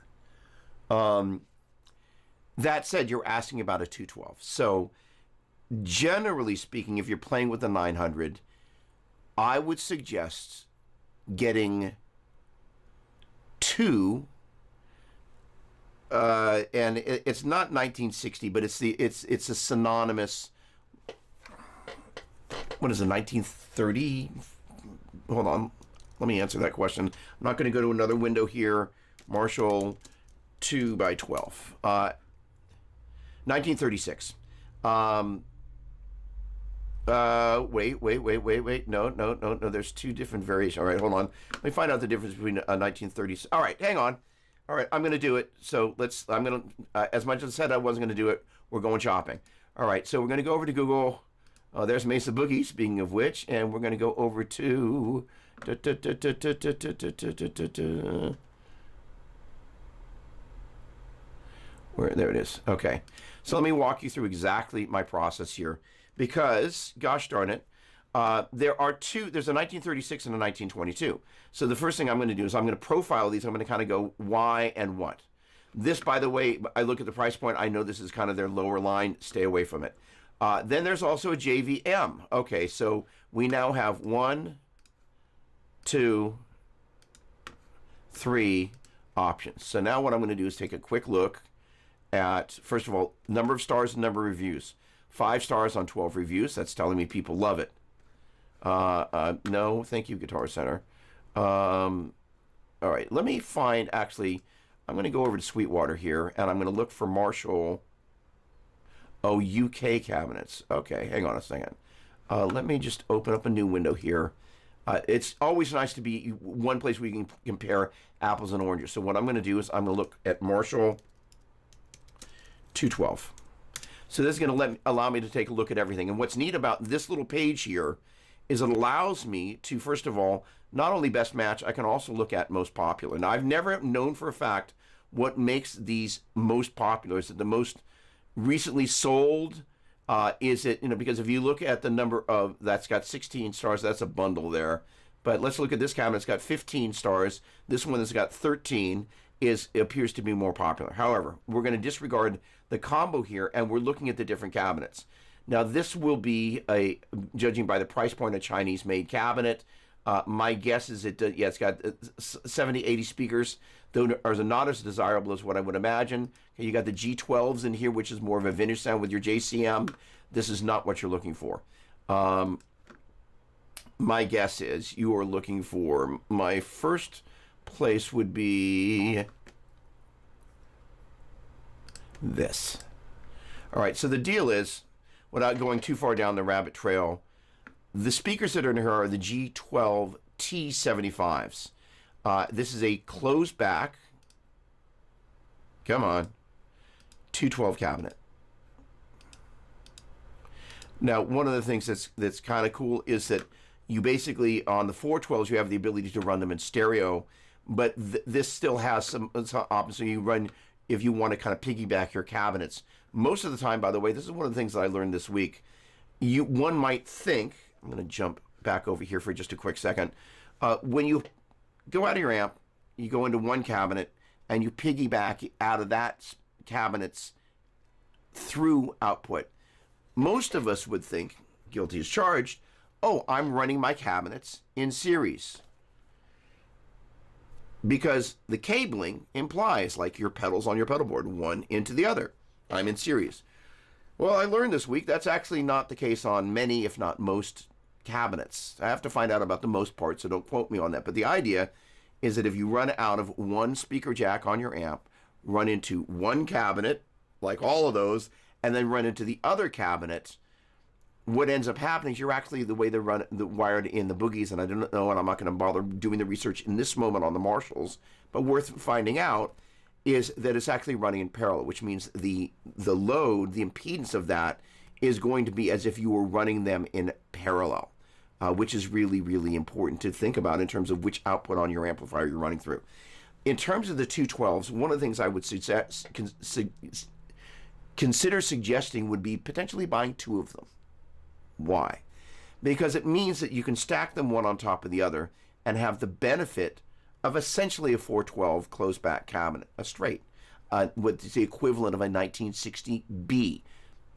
Speaker 1: That said, you're asking about a 212. So, generally speaking, if you're playing with a 900, I would suggest getting 2. And it's not 1960, but it's a synonymous. What is it? 1930? Hold on, let me answer that question. I'm not going to go to another window here. Marshall 2x12. 1936. Wait. No. There's 2 different variations. All right, hold on. Let me find out the difference between 1930s. All right, hang on. All right, I'm going to do it. So I'm going to, as much as I said I wasn't going to do it, we're going shopping. All right, so we're going to go over to Google. There's Mesa Boogie, speaking of which, and we're going to go over to, there it is. Okay, so let me walk you through exactly my process here. Because, gosh darn it, there's a 1936 and a 1922. So the first thing I'm going to do is I'm going to profile these. I'm going to kind of go why and what. This, by the way, I look at the price point. I know this is kind of their lower line. Stay away from it. Then there's also a JVM. Okay, so we now have 1, 2, 3 options. So now what I'm going to do is take a quick look at, first of all, number of stars and number of reviews. 5 stars on 12 reviews. That's telling me people love it. No, thank you, Guitar Center. All right, let me find, actually, I'm going to go over to Sweetwater here, and I'm going to look for Marshall. Oh, UK cabinets. Okay, hang on a second. Let me just open up a new window here. It's always nice to be one place where you can compare apples and oranges. So what I'm going to do is I'm going to look at Marshall 212. So this is going to allow me to take a look at everything. And what's neat about this little page here is it allows me to, first of all, not only best match, I can also look at most popular. Now, I've never known for a fact what makes these most popular. Is it the most recently sold? Is it, because if you look at the number of, that's got 16 stars, that's a bundle there. But let's look at this cabinet. It's got 15 stars. This one has got 13. Appears to be more popular. However, we're going to disregard the combo here, and we're looking at the different cabinets. Now, this will be judging by the price point, a Chinese-made cabinet. My guess is yeah, it's got 70, 80 speakers, though are not as desirable as what I would imagine. Okay, you got the G12s in here, which is more of a vintage sound with your JCM. This is not what you're looking for. My guess is you are looking for, my first place would be this. All right, so the deal is, without going too far down the rabbit trail, the speakers that are in here are the G12 T75s. This is a closed back, come on, 212 cabinet. Now, one of the things that's kind of cool is that you basically, on the 412s, you have the ability to run them in stereo, but this still has some options. So you run, if you want to kind of piggyback your cabinets. Most of the time, by the way, this is one of the things that I learned this week. One might think, I'm going to jump back over here for just a quick second. When you go out of your amp, you go into one cabinet, and you piggyback out of that cabinet's through output. Most of us would think, guilty as charged, oh, I'm running my cabinets in series. Because the cabling implies like your pedals on your pedal board, one into the other. I'm in series. Well, I learned this week that's actually not the case on many, if not most, cabinets. I have to find out about the most part, so don't quote me on that. But the idea is that if you run out of one speaker jack on your amp, run into one cabinet, like all of those, and then run into the other cabinet, what ends up happening is you're actually the way they're wired in the boogies, and I don't know, and I'm not going to bother doing the research in this moment on the Marshalls, but worth finding out is that it's actually running in parallel, which means the load, the impedance of that is going to be as if you were running them in parallel, which is really, really important to think about in terms of which output on your amplifier you're running through. In terms of the 212s, one of the things I would consider suggesting would be potentially buying two of them. Why? Because it means that you can stack them one on top of the other and have the benefit of essentially a 412 closed back cabinet, a straight, what's the equivalent of a 1960B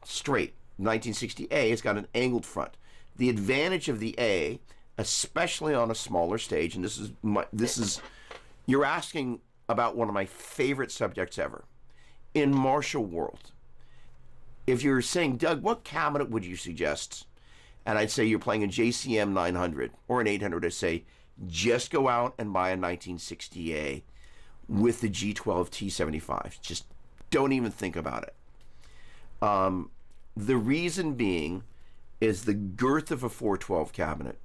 Speaker 1: straight. 1960A has got an angled front. The advantage of the A, especially on a smaller stage, and this is you're asking about one of my favorite subjects ever. In Marshall world, if you're saying, Doug, what cabinet would you suggest? And I'd say you're playing a JCM 900 or an 800, I'd say just go out and buy a 1960A with the G12 T75. Just don't even think about it. The reason being is the girth of a 412 cabinet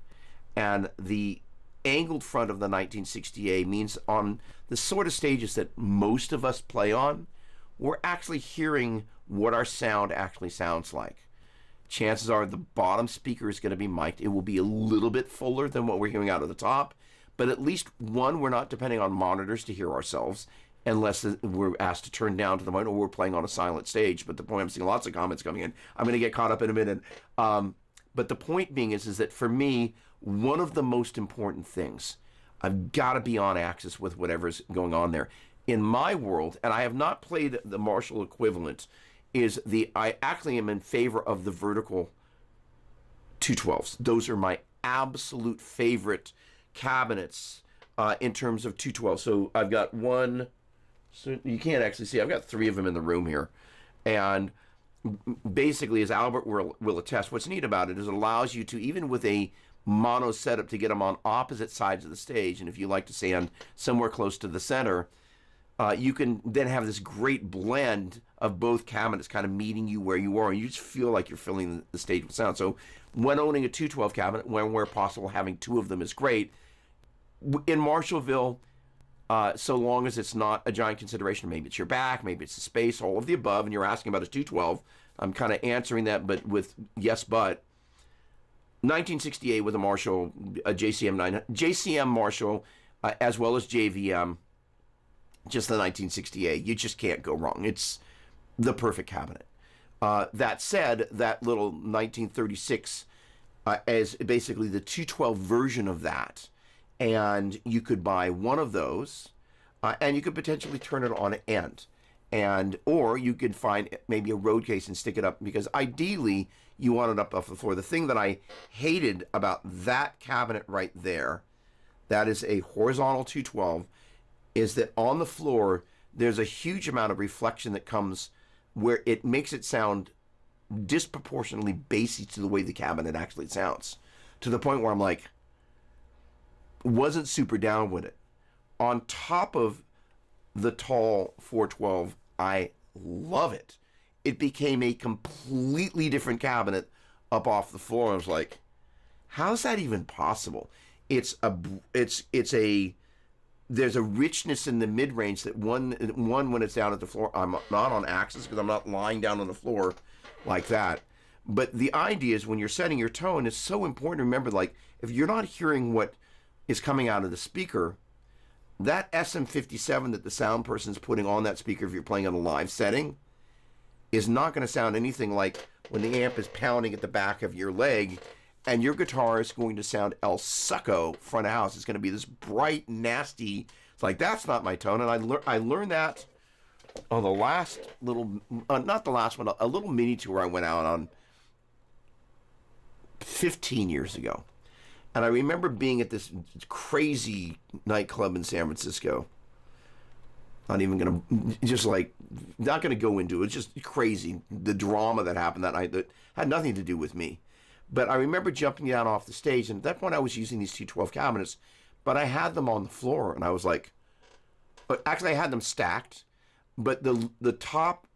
Speaker 1: and the angled front of the 1960A means on the sort of stages that most of us play on, we're actually hearing what our sound actually sounds like. Chances are the bottom speaker is going to be mic'd. It will be a little bit fuller than what we're hearing out of the top, but at least one, we're not depending on monitors to hear ourselves unless we're asked to turn down to the point or we're playing on a silent stage. But the point, I'm seeing lots of comments coming in. I'm going to get caught up in a minute. But the point being is that for me, one of the most important things, I've got to be on axis with whatever's going on there. In my world, and I have not played the Marshall equivalent, I actually am in favor of the vertical 212s. Those are my absolute favorite cabinets in terms of 212. So I've got one, so you can't actually see, I've got three of them in the room here. And basically, as Albert will attest, what's neat about it is it allows you to, even with a mono setup, to get them on opposite sides of the stage. And if you like to stand somewhere close to the center, you can then have this great blend of both cabinets kind of meeting you where you are, and you just feel like you're filling the stage with sound. So when owning a 212 cabinet, where possible, having two of them is great. In Marshallville, so long as it's not a giant consideration, maybe it's your back, maybe it's the space, all of the above, and you're asking about a 212, I'm kind of answering that, but with yes, but. 1968 with a Marshall, a JCM Marshall, as well as JVM, just the 1968. You just can't go wrong. It's the perfect cabinet. That said, that little 1936 is basically the 212 version of that. And you could buy one of those, and you could potentially turn it on end. Or you could find maybe a road case and stick it up, because ideally you want it up off the floor. The thing that I hated about that cabinet right there, that is a horizontal 212, is that on the floor, there's a huge amount of reflection that comes where it makes it sound disproportionately bassy to the way the cabinet actually sounds. To the point where I'm like, wasn't super down with it. On top of the tall 412, I love it. It became a completely different cabinet up off the floor. I was like, how's that even possible? There's a richness in the mid-range that one when it's down at the floor, I'm not on axis because I'm not lying down on the floor like that. But the idea is when you're setting your tone, it's so important to remember, like, if you're not hearing what is coming out of the speaker, that SM57 that the sound person's putting on that speaker, if you're playing on a live setting, is not going to sound anything like when the amp is pounding at the back of your leg, and your guitar is going to sound El Succo front of house. It's going to be this bright, nasty. It's like, that's not my tone. And I learned that on the last little, not the last one, a little mini tour I went out on 15 years ago. And I remember being at this crazy nightclub in San Francisco. Not even going to, just like, not going to go into it. It's just crazy. The drama that happened that night that had nothing to do with me. But I remember jumping down off the stage, and at that point I was using these 212 cabinets, but I had them on the floor, and I was like, actually I had them stacked, but the top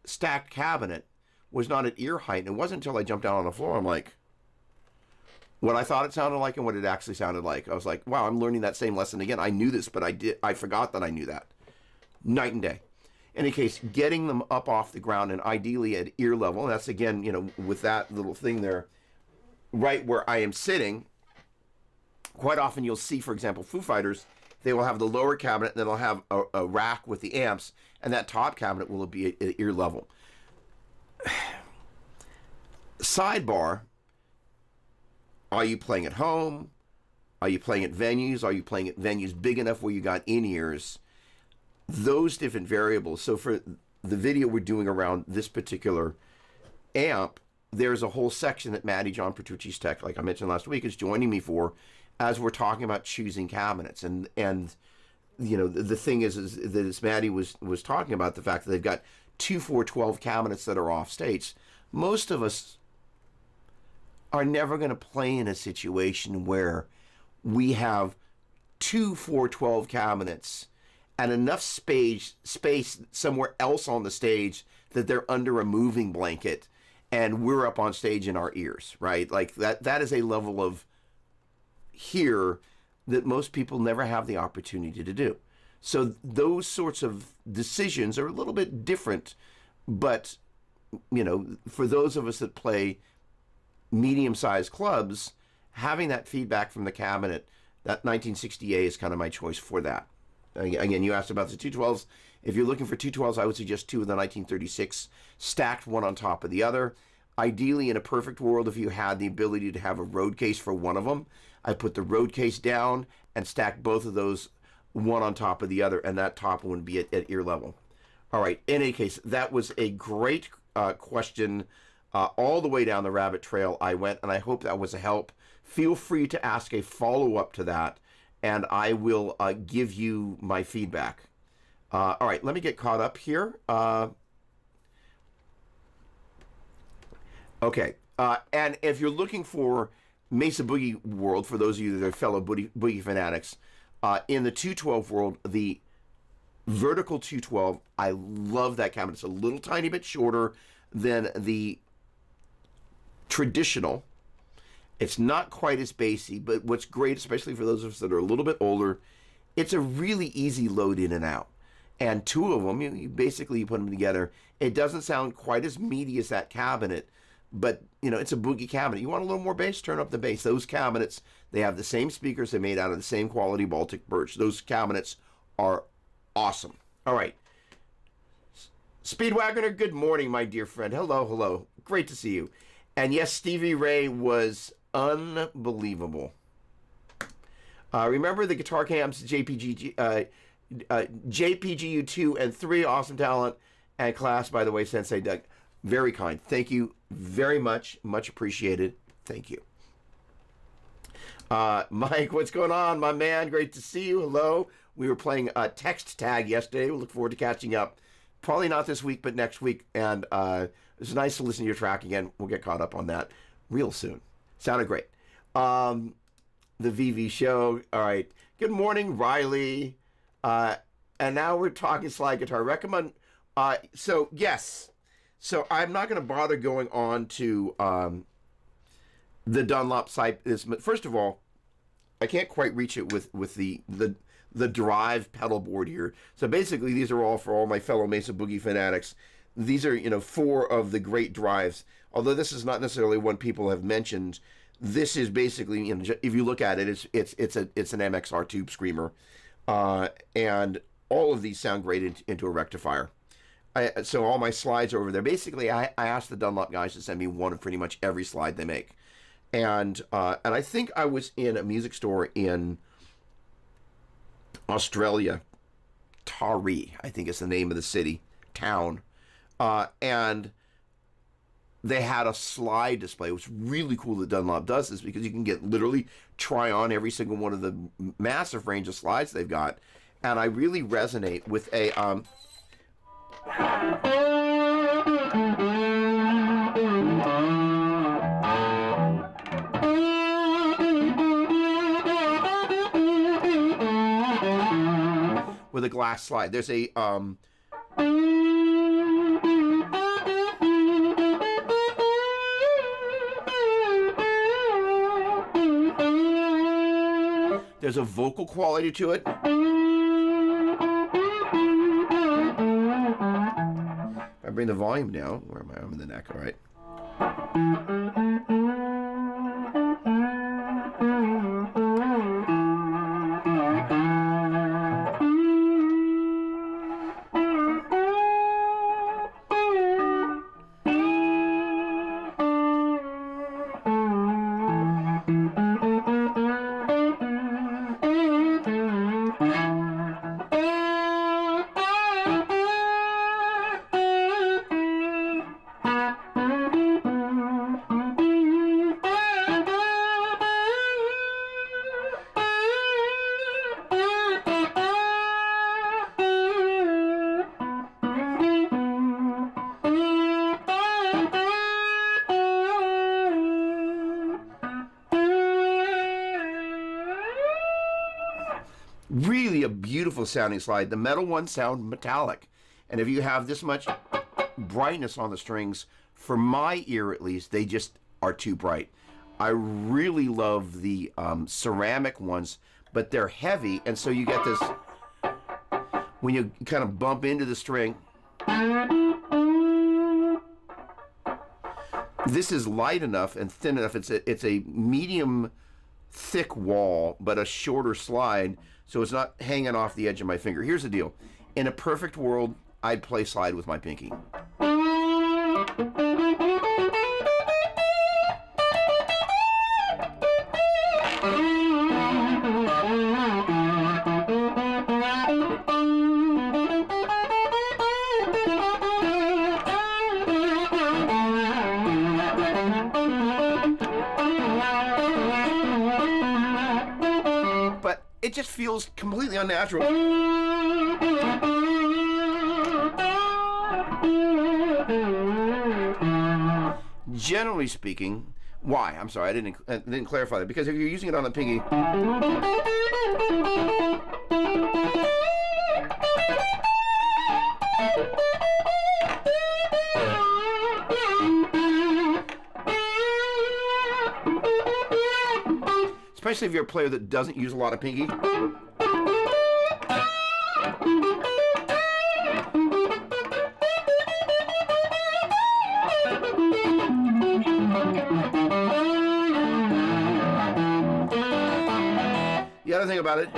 Speaker 1: stacked cabinet was not at ear height, and it wasn't until I jumped down on the floor, I'm like, what I thought it sounded like and what it actually sounded like. I was like, wow, I'm learning that same lesson again. I knew this, but I forgot that I knew that. Night and day. In any case, getting them up off the ground and ideally at ear level, and that's again, with that little thing there, right where I am sitting, quite often you'll see, for example, Foo Fighters, they will have the lower cabinet, and then they'll have a rack with the amps, and that top cabinet will be at ear level. Sidebar, are you playing at home? Are you playing at venues? Are you playing at venues big enough where you got in-ears? Those different variables. So for the video we're doing around this particular amp, there's a whole section that Maddie John Petrucci's Tech, like I mentioned last week, is joining me for, as we're talking about choosing cabinets. And the thing is that as Maddie was talking about the fact that they've got 2 412 cabinets that are off stage. Most of us are never going to play in a situation where we have 2 412 cabinets and enough space somewhere else on the stage that they're under a moving blanket and we're up on stage in our ears, right? Like that is a level of here that most people never have the opportunity to do. So those sorts of decisions are a little bit different, but for those of us that play medium-sized clubs, having that feedback from the cabinet, that 1960A is kind of my choice for that. Again, you asked about the 212s. If you're looking for 212s, I would suggest 2 of the 1936 stacked one on top of the other. Ideally, in a perfect world, if you had the ability to have a road case for one of them, I put the road case down and stack both of those one on top of the other, and that top one would be at ear level. All right, in any case, that was a great question. All the way down the rabbit trail I went, and I hope that was a help. Feel free to ask a follow-up to that, and I will give you my feedback. All right, let me get caught up here. Okay, and if you're looking for Mesa Boogie World, for those of you that are fellow boogie fanatics, in the 212 world, the vertical 212, I love that cabinet. It's a little tiny bit shorter than the traditional. It's not quite as bassy, but what's great, especially for those of us that are a little bit older, it's a really easy load in and out. And 2 of them, you basically put them together. It doesn't sound quite as meaty as that cabinet, but it's a boogie cabinet. You want a little more bass? Turn up the bass. Those cabinets, they have the same speakers. They're made out of the same quality Baltic birch. Those cabinets are awesome. All right. Speedwagoner, good morning, my dear friend. Hello. Great to see you. And yes, Stevie Ray was unbelievable. Remember the guitar cams, JPGU2 and 3, awesome talent and class, by the way, Sensei Doug. Very kind. Thank you very much. Much appreciated. Thank you. Mike, what's going on, my man? Great to see you. Hello. We were playing text tag yesterday. We look forward to catching up. Probably not this week, but next week. And it's nice to listen to your track again. We'll get caught up on that real soon. Sounded great. The VV show. All right. Good morning, Riley. And now we're talking slide guitar. Recommend. So yes. So I'm not going to bother going on to the Dunlop site. First of all, I can't quite reach it with the drive pedal board here. So basically, these are all for all my fellow Mesa Boogie fanatics. These are 4 of the great drives. Although this is not necessarily one people have mentioned. This is basically, if you look at it, it's an MXR tube screamer, and all of these sound great into a rectifier. So all my slides are over there. Basically, I asked the Dunlop guys to send me one of pretty much every slide they make. And I think I was in a music store in Australia, Taree, I think is the name of the town. And they had a slide display. It was really cool that Dunlop does this because you can literally try on every single one of the massive range of slides they've got. And I really resonate with a... with a glass slide. There's a there's a vocal quality to it. If I bring the volume down, where am I? I'm in the neck, all right. Really a beautiful sounding slide. The metal ones sound metallic. And if you have this much brightness on the strings, for my ear at least, they just are too bright. I really love the ceramic ones, but they're heavy, and so you get this, when you kind of bump into the string, this is light enough and thin enough. It's a medium thick wall, but a shorter slide, so it's not hanging off the edge of my finger. Here's the deal. In a perfect world, I'd play slide with my pinky. It just feels completely unnatural. Generally speaking, why? I'm sorry, I didn't clarify that. Because if you're using it on the pinky, especially if you're a player that doesn't use a lot of pinky. The other thing about it,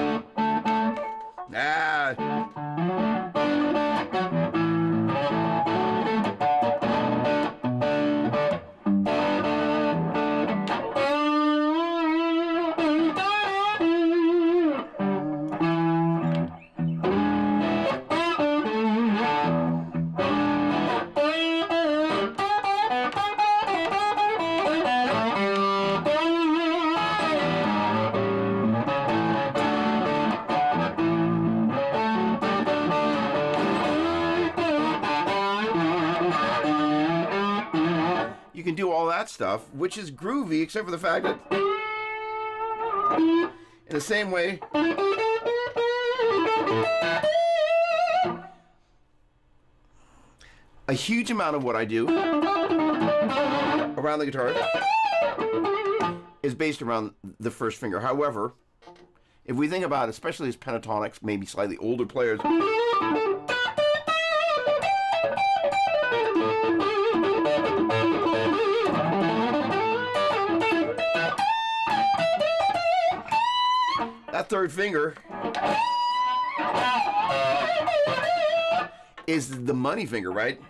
Speaker 1: that stuff, which is groovy, except for the fact that in the same way, a huge amount of what I do around the guitar is based around the first finger. However, if we think about it, especially as pentatonics, maybe slightly older players, that third finger is the money finger, right?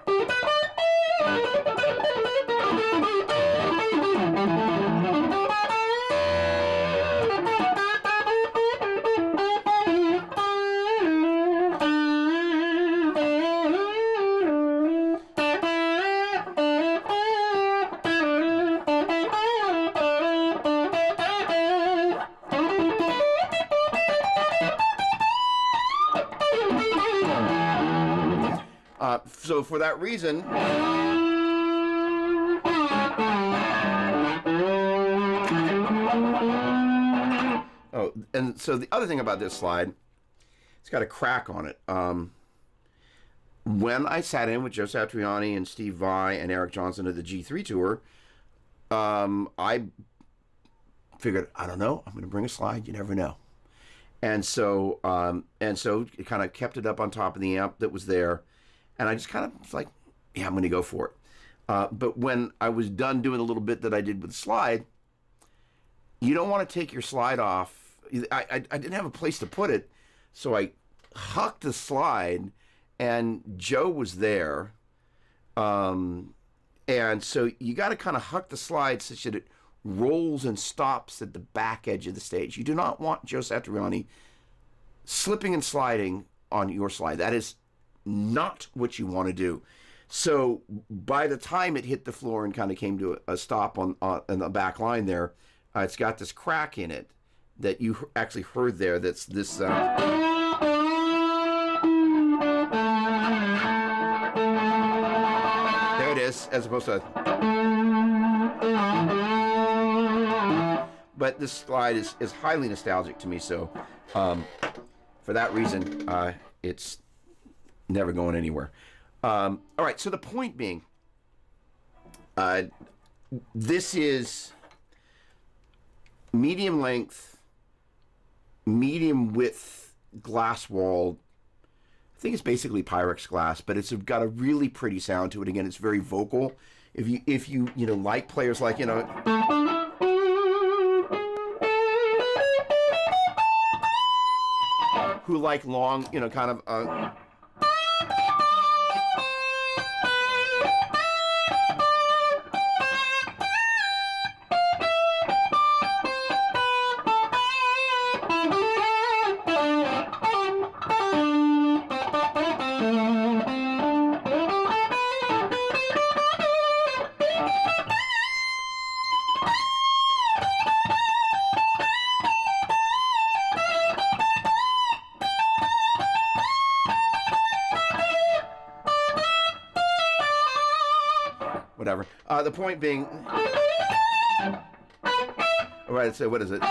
Speaker 1: So for that reason, oh, and so the other thing about this slide, it's got a crack on it. When I sat in with Joe Satriani and Steve Vai and Eric Johnson at the G3 tour, I figured, I don't know, I'm going to bring a slide. You never know. And so it kind of kept it up on top of the amp that was there. And I just kind of was like, yeah, I'm going to go for it. But when I was done doing a little bit that I did with the slide, you don't want to take your slide off. I didn't have a place to put it, so I hucked the slide, and Joe was there. And so you got to kind of huck the slide such that it rolls and stops at the back edge of the stage. You do not want Joe Satriani slipping and sliding on your slide. That is not what you want to do. So by the time it hit the floor and kind of came to a stop on the back line there, it's got this crack in it that you actually heard there. That's this. There it is, as opposed to. But this slide is highly nostalgic to me. So for that reason, it's never going anywhere. All right, so the point being, this is medium length, medium width glass wall. I think it's basically Pyrex glass, but it's got a really pretty sound to it. Again, it's very vocal. If you like players like, who like long, kind of whatever. The point being, all right, so what is it?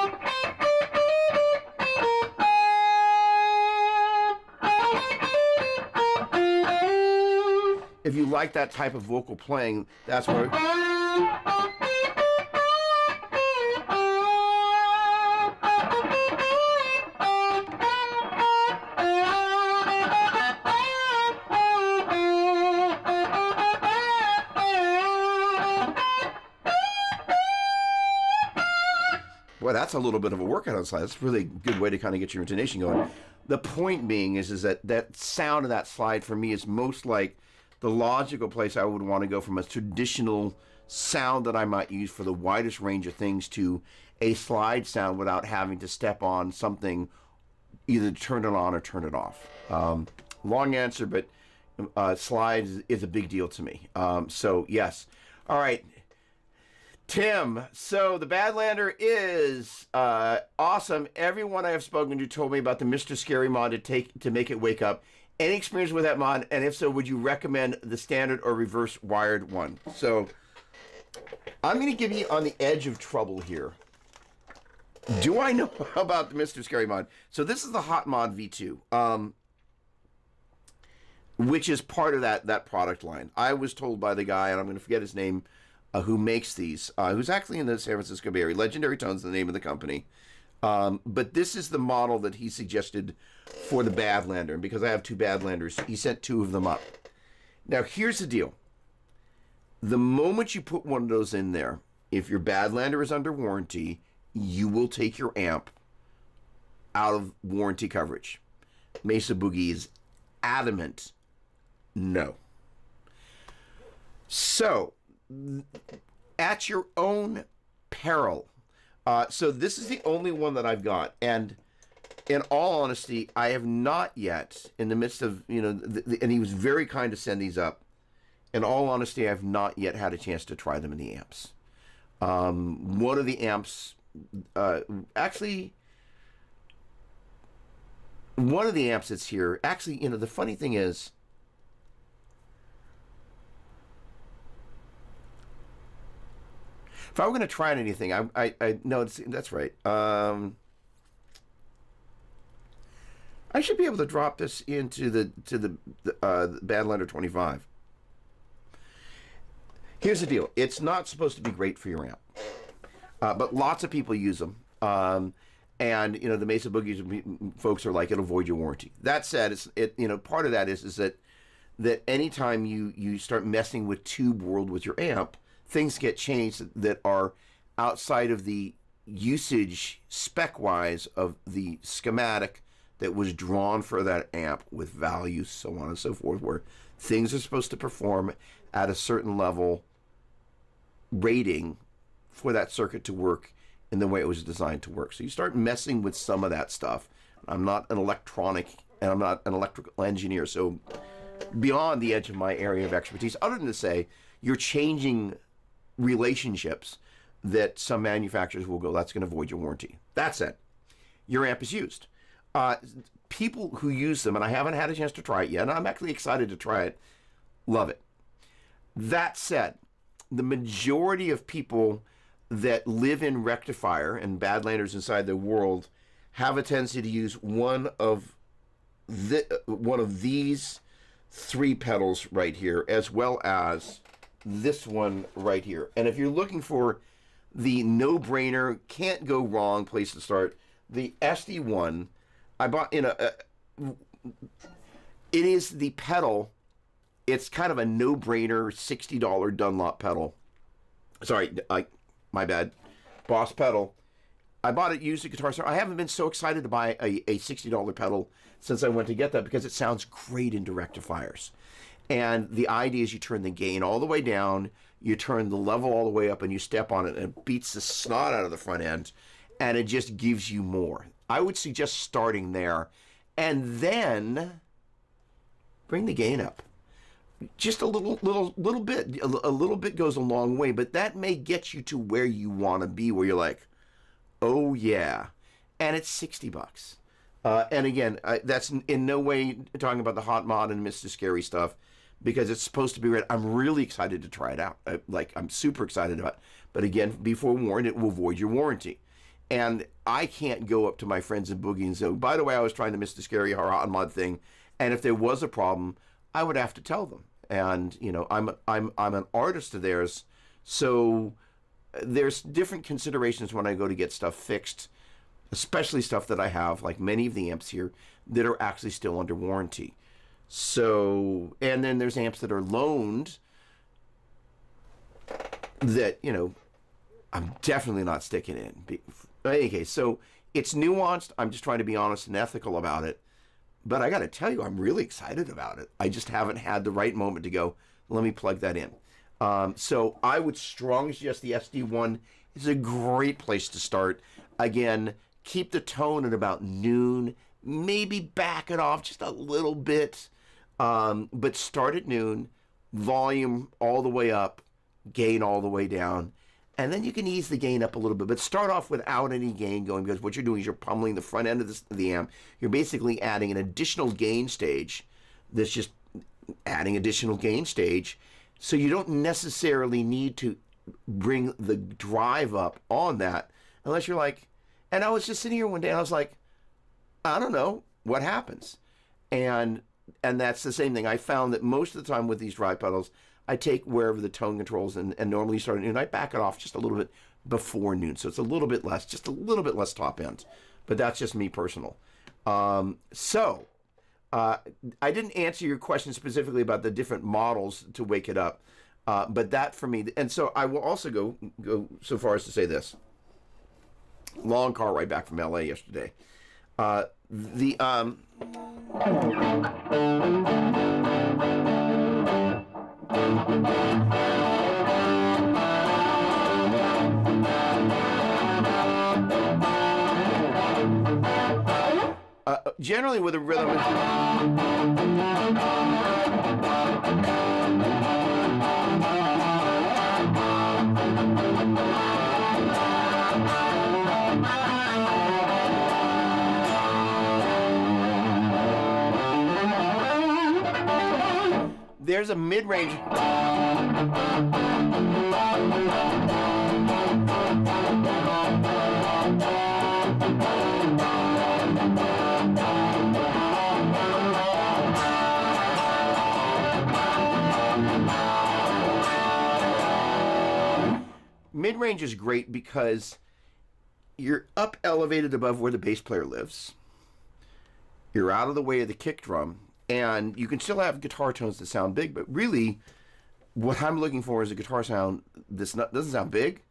Speaker 1: If you like that type of vocal playing, that's where. Well, that's a little bit of a workout on the slide. That's a really good way to kind of get your intonation going. The point being is that sound of that slide for me is most like the logical place I would want to go from a traditional sound that I might use for the widest range of things to a slide sound without having to step on something, either turn it on or turn it off. Long answer, but slides is a big deal to me. So yes. All right. Tim, so the Badlander is awesome. Everyone I have spoken to told me about the Mr. Scary mod to make it wake up. Any experience with that mod? And if so, would you recommend the standard or reverse wired one? So I'm going to give you on the edge of trouble here. Do I know about the Mr. Scary mod? So this is the Hot Mod V2, which is part of that product line. I was told by the guy, and I'm going to forget his name, who makes these, who's actually in the San Francisco Bay Area. Legendary Tones is the name of the company. But this is the model that he suggested for the Badlander. And because I have two Badlanders, he sent two of them up. Now, here's the deal. The moment you put one of those in there, if your Badlander is under warranty, you will take your amp out of warranty coverage. Mesa Boogie is adamant, no. So, at your own peril. So this is the only one that I've got, and in all honesty, I have not yet, in the midst of, and he was very kind to send these up. In all honesty, I have not yet had a chance to try them in the amps. One of the amps, actually, one of the amps that's here, actually, the funny thing is, if I were going to try anything, I no, that's right. I should be able to drop this into the Badlander 25. Here's the deal. It's not supposed to be great for your amp, but lots of people use them. And the Mesa Boogies folks are like, it'll void your warranty. That said, part of that is that anytime you start messing with tube world with your amp, things get changed that are outside of the usage spec-wise of the schematic that was drawn for that amp with values, so on and so forth, where things are supposed to perform at a certain level rating for that circuit to work in the way it was designed to work. So you start messing with some of that stuff. I'm not an electronic, and I'm not an electrical engineer, so beyond the edge of my area of expertise, other than to say you're changing relationships that some manufacturers will go, that's going to void your warranty. That said, your amp is used. People who use them, and I haven't had a chance to try it yet, and I'm actually excited to try it, love it. That said, the majority of people that live in rectifier and Badlanders inside the world have a tendency to use one of these three pedals right here, as well as this one right here. And if you're looking for the no-brainer, can't go wrong place to start, the SD1, I bought it is the pedal. It's kind of a no-brainer $60 Dunlop pedal. Sorry, my bad. Boss pedal. I bought it used at Guitar Center. I haven't been so excited to buy a $60 pedal since I went to get that because it sounds great into rectifiers. And the idea is you turn the gain all the way down, you turn the level all the way up, and you step on it, and it beats the snot out of the front end, and it just gives you more. I would suggest starting there, and then bring the gain up. Just a little bit. A little bit goes a long way, but that may get you to where you want to be, where you're like, oh yeah, and it's $60. And again, that's in no way talking about the Hot Mod and Mr. Scary stuff, because it's supposed to be red. I'm really excited to try it out. I'm super excited about it. But again, be forewarned, it will void your warranty. And I can't go up to my friends in Boogie and say, by the way, I was trying the Mr. Scary Hot Mod thing, and if there was a problem, I would have to tell them. And I'm an artist of theirs, so there's different considerations when I go to get stuff fixed, especially stuff that I have, like many of the amps here, that are actually still under warranty. So, and then there's amps that are loaned that, I'm definitely not sticking in. In any case, so it's nuanced. I'm just trying to be honest and ethical about it. But I got to tell you, I'm really excited about it. I just haven't had the right moment to go, let me plug that in. So I would strongly suggest the SD1 is a great place to start. Again, keep the tone at about noon. Maybe back it off just a little bit. But start at noon, volume all the way up, gain all the way down. And then you can ease the gain up a little bit, but start off without any gain going, because what you're doing is you're pummeling the front end of the amp. You're basically adding an additional gain stage that's just adding additional gain stage. So you don't necessarily need to bring the drive up on that unless you're like, and I was just sitting here one day and I was like, I don't know what happens. And that's the same thing. I found that most of the time with these drive pedals, I take wherever the tone controls and normally start at noon. I back it off just a little bit before noon. So it's a little bit less, just a little bit less top end. But that's just me personal. I didn't answer your question specifically about the different models to wake it up. But that for me, and so I will also go so far as to say this. Long car ride back from LA yesterday. Generally with a rhythm. There's a mid-range. Mid-range is great because you're up elevated above where the bass player lives. You're out of the way of the kick drum. And you can still have guitar tones that sound big, but really what I'm looking for is a guitar sound that doesn't sound big.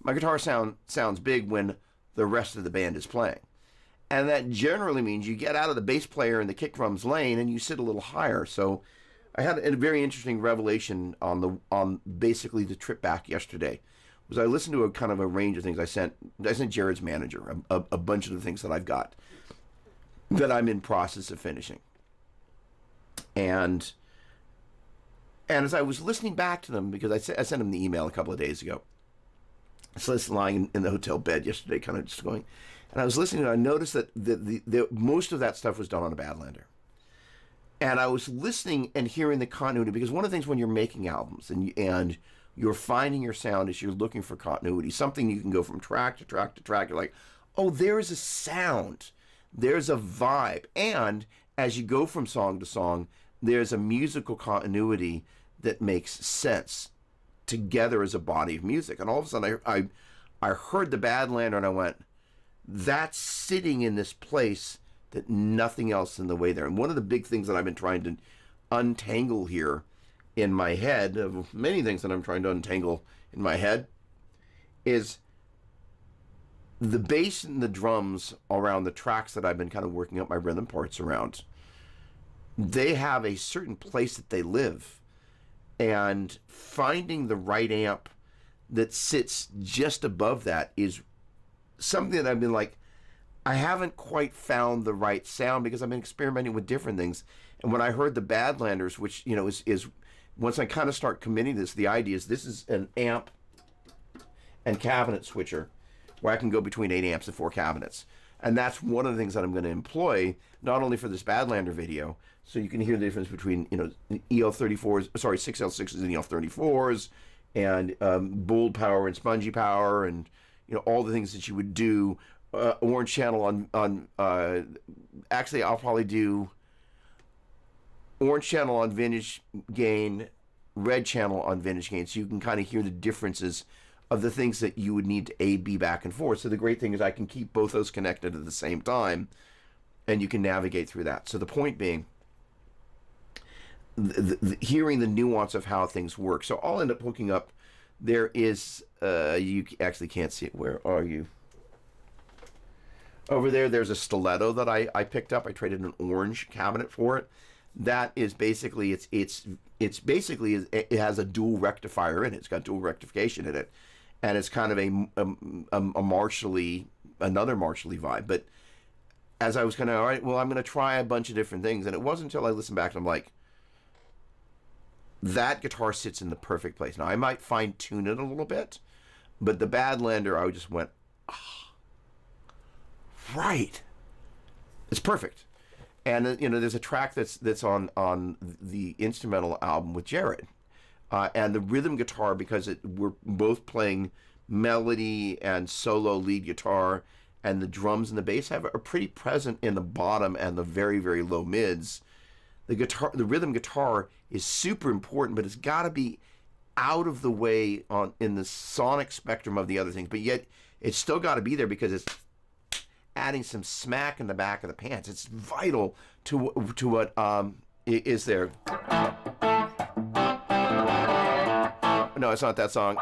Speaker 1: My guitar sounds big when the rest of the band is playing. And that generally means you get out of the bass player and the kick drum's lane and you sit a little higher. So I had a very interesting revelation on basically the trip back yesterday. Was I listened to a kind of a range of things. I sent Jared's manager a bunch of the things that I've got that I'm in process of finishing. And as I was listening back to them, because I sent him the email a couple of days ago. So I was lying in the hotel bed yesterday, kind of just going, and I was listening, and I noticed that the most of that stuff was done on a Badlander. And I was listening and hearing the continuity, because one of the things when you're making albums and you're finding your sound is you're looking for continuity, something you can go from track to track to track. You're like, oh, there's a sound, there's a vibe, and as you go from song to song, there's a musical continuity that makes sense together as a body of music. And all of a sudden, I heard the Badlander, and I went, that's sitting in this place that nothing else in the way there. And one of the big things that I've been trying to untangle here in my head, of many things that I'm trying to untangle in my head, is the bass and the drums around the tracks that I've been kind of working up my rhythm parts around. They have a certain place that they live, and finding the right amp that sits just above that is something that I've been like, I haven't quite found the right sound, because I've been experimenting with different things. And when I heard the Badlanders, which, you know, is once I kind of start committing this, the idea is this is an amp and cabinet switcher where I can go between 8 amps and 4 cabinets. And that's one of the things that I'm going to employ, not only for this Badlander video, so you can hear the difference between, you know, EL34s, sorry, 6L6s and EL34s, and Bold Power and Spongy Power, and, you know, all the things that you would do. Orange channel on actually, I'll probably do orange channel on vintage gain, red channel on vintage gain, so you can kind of hear the differences of the things that you would need to A/B back and forth. So the great thing is I can keep both those connected at the same time, and you can navigate through that. So the point being, hearing the nuance of how things work. So I'll end up hooking up. There is, you actually can't see it. Where are you? Over there, there's a stiletto that I picked up. I traded an orange cabinet for it. That is basically, it's basically, it has a dual rectifier in it. It's got dual rectification in it. And it's kind of a Marshall-y, another Marshall-y vibe. But as I was kind of, all right, well, I'm going to try a bunch of different things. And it wasn't until I listened back and I'm like, that guitar sits in the perfect place. Now, I might fine-tune it a little bit, but the Badlander, I just went, oh, right. It's perfect. And, you know, there's a track that's on the instrumental album with Jared. and the rhythm guitar, because we're both playing melody and solo lead guitar, and the drums and the bass are pretty present in the bottom and the very, very low mids. The rhythm guitar is super important, but it's got to be out of the way in the sonic spectrum of the other things, but yet it's still got to be there because it's adding some smack in the back of the pants. It's vital to what is there. No, it's not that song.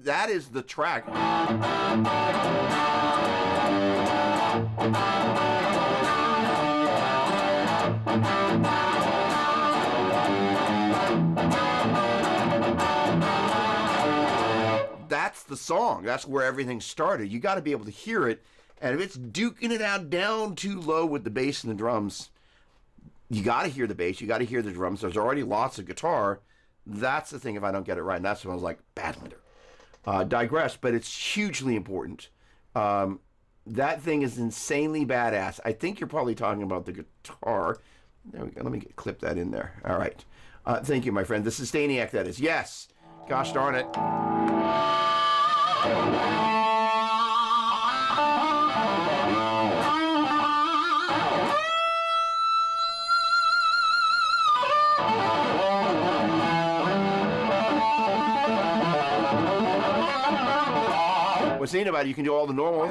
Speaker 1: That is the track. That's the song. That's where everything started. You got to be able to hear it, and if it's duking it out down too low with the bass and the drums, you got to hear the bass, you got to hear the drums. There's already lots of guitar. That's the thing. If I don't get it right, and that's when I was like, Badlander. Digress, but it's hugely important. That thing is insanely badass. I think you're probably talking about the guitar. There we go. Let me clip that in there. All right. Thank you, my friend. The Sustainiac, that is. Yes. Gosh darn it. What's neat about it, you can do all the normal.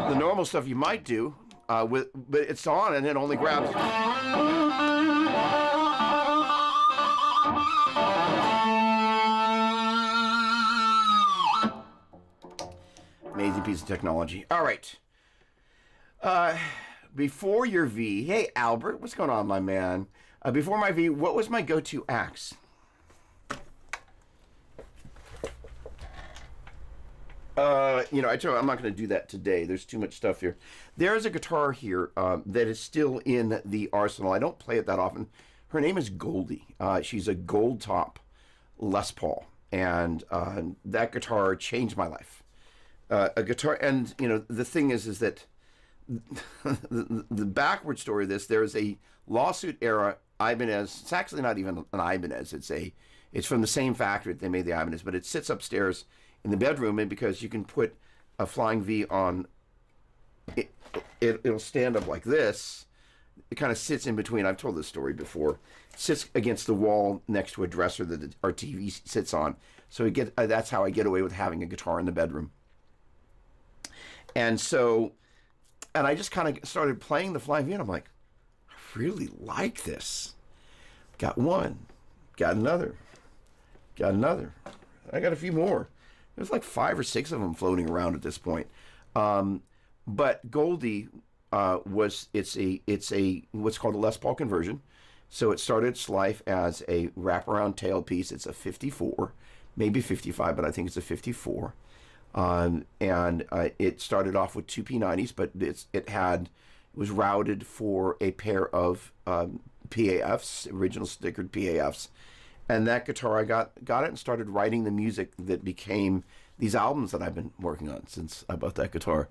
Speaker 1: The normal stuff you might do, but it's on and it only grabs. Amazing piece of technology. All right. Before your V, hey Albert, what's going on, my man? Before my V, what was my go-to axe? I tell you, I'm not going to do that today. There's too much stuff here. There's a guitar here that is still in the arsenal. I don't play it that often. Her name is Goldie. She's a gold top Les Paul, and that guitar changed my life. A guitar, and the thing is that the backward story of this, there is a lawsuit era Ibanez. It's actually not even an Ibanez. It's from the same factory that they made the Ibanez, but it sits upstairs in the bedroom, and because you can put a flying V on, it'll stand up like this. It kind of sits in between. I've told this story before. It sits against the wall next to a dresser that our TV sits on. So that's how I get away with having a guitar in the bedroom. And I just kind of started playing the flying V, and I'm like, I really like this. Got one, got another, I got a few more. There's like 5 or 6 of them floating around at this point. But Goldie it's a what's called a Les Paul conversion. So it started its life as a wraparound tailpiece. It's a 54, maybe 55, but I think it's a 54. It started off with 2 P90s, but it was routed for a pair of PAFs, original stickered PAFs. And that guitar, I got it and started writing the music that became these albums that I've been working on since I bought that guitar.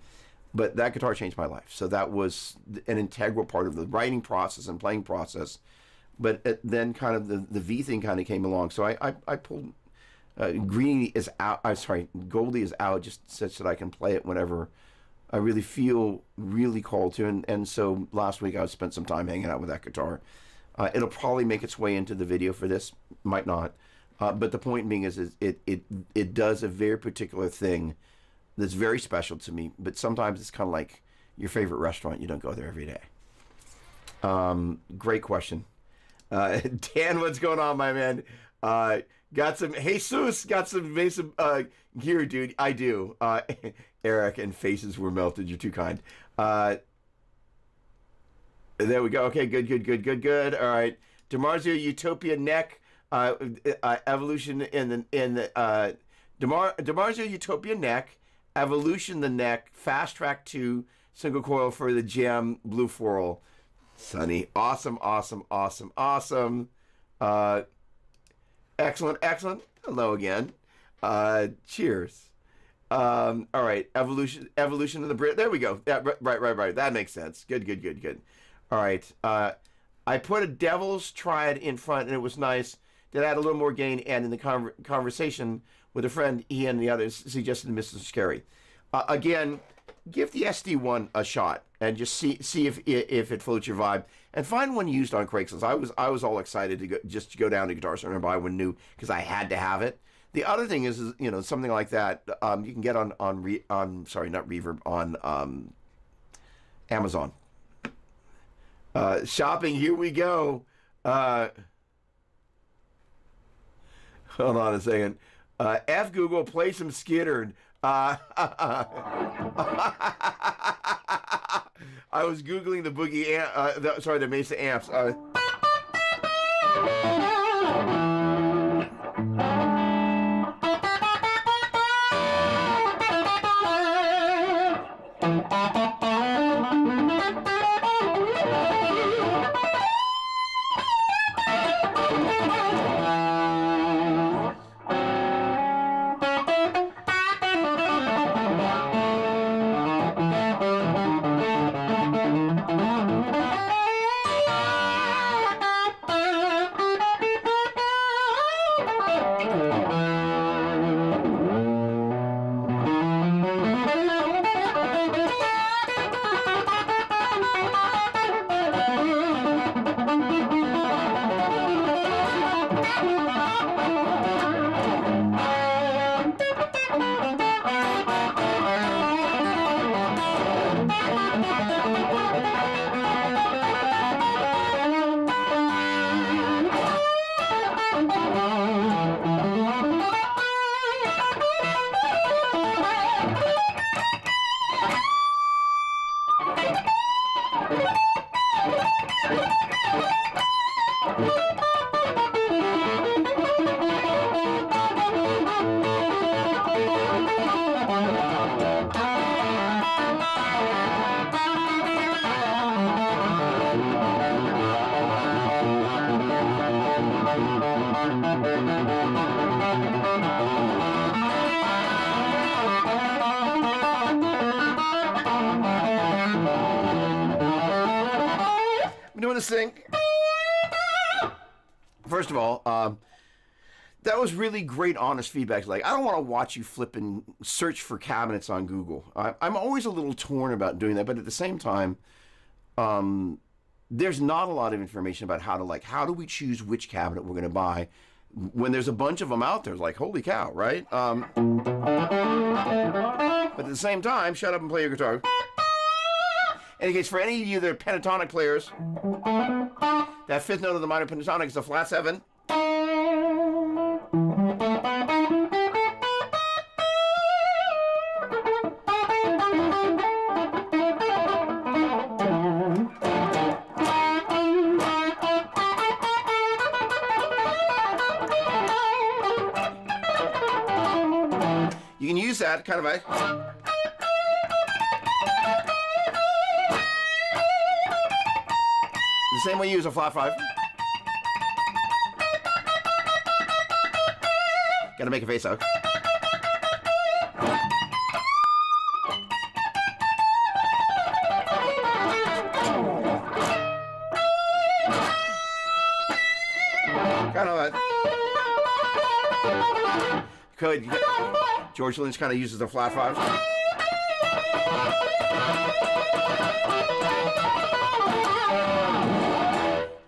Speaker 1: But that guitar changed my life. So that was an integral part of the writing process and playing process. But then kind of the V thing kind of came along. So I pulled, Goldie is out just such that I can play it whenever I really feel really called to. And so last week I spent some time hanging out with that guitar. It'll probably make its way into the video for this, might not. But the point being is it does a very particular thing that's very special to me. But sometimes it's kind of like your favorite restaurant. You don't go there every day. Great question. Dan, what's going on, my man? Got some Jesus, got some Mesa gear, dude. I do. Eric, and faces were melted. You're too kind. There we go. Okay, good. All right. DiMarzio Utopia neck. Evolution in the DiMarzio Utopia neck. Evolution the neck. Fast track 2. Single coil for the gem. Blue floral. Sunny. Awesome. Excellent. Hello again. Cheers. All right. Evolution of the Brit. There we go. Yeah, right. That makes sense. Good. All right. I put a Devil's Triad in front, and it was nice. That add a little more gain, and in the conversation with a friend, he and the others suggested Mr. Scary. Again, give the SD1 a shot and just see if it floats your vibe, and find one used on Craigslist. I was all excited to go down to Guitar Center and buy one new because I had to have it. The other thing is something like that you can get on Reverb, on Amazon. Shopping, here we go. Hold on a second. F Google, play some Skittered. I was Googling the Boogie the Mesa amps. Thing. First of all, that was really great, honest feedback. Like, I don't want to watch you flip and search for cabinets on Google. I'm always a little torn about doing that, but at the same time, there's not a lot of information about how do we choose which cabinet we're going to buy when there's a bunch of them out there. It's like, holy cow, right? But at the same time, shut up and play your guitar. In any case, for any of you that are pentatonic players, that fifth note of the minor pentatonic is a flat 7. You can use that kind of a... the same way you use a flat 5. Gotta make a face out. Kind of could George Lynch kind of uses a flat 5.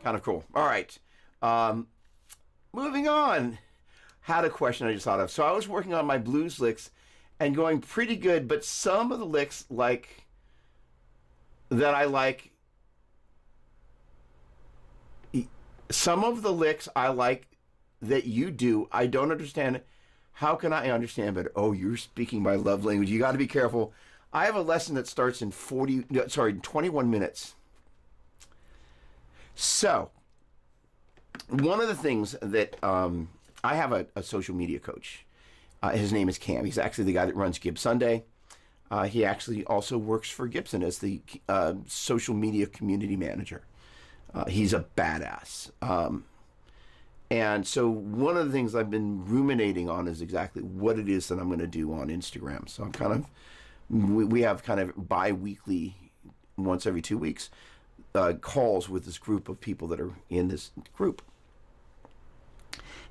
Speaker 1: Kind of cool. All right. Um, moving on. Had a question I just thought of. So I was working on my blues licks and going pretty good, but some of the licks that I like, some of the licks I like that you do, I don't understand. How can I understand better? Oh, you're speaking my love language. You got to be careful. I have a lesson that starts in 21 minutes. So, one of the things that I have a social media coach. His name is Cam. He's actually the guy that runs Gibbs Sunday. He actually also works for Gibson as the social media community manager. He's a badass. And so one of the things I've been ruminating on is exactly what it is that I'm going to do on Instagram. So I'm kind of, we have kind of bi-weekly, once every 2 weeks, calls with this group of people that are in this group.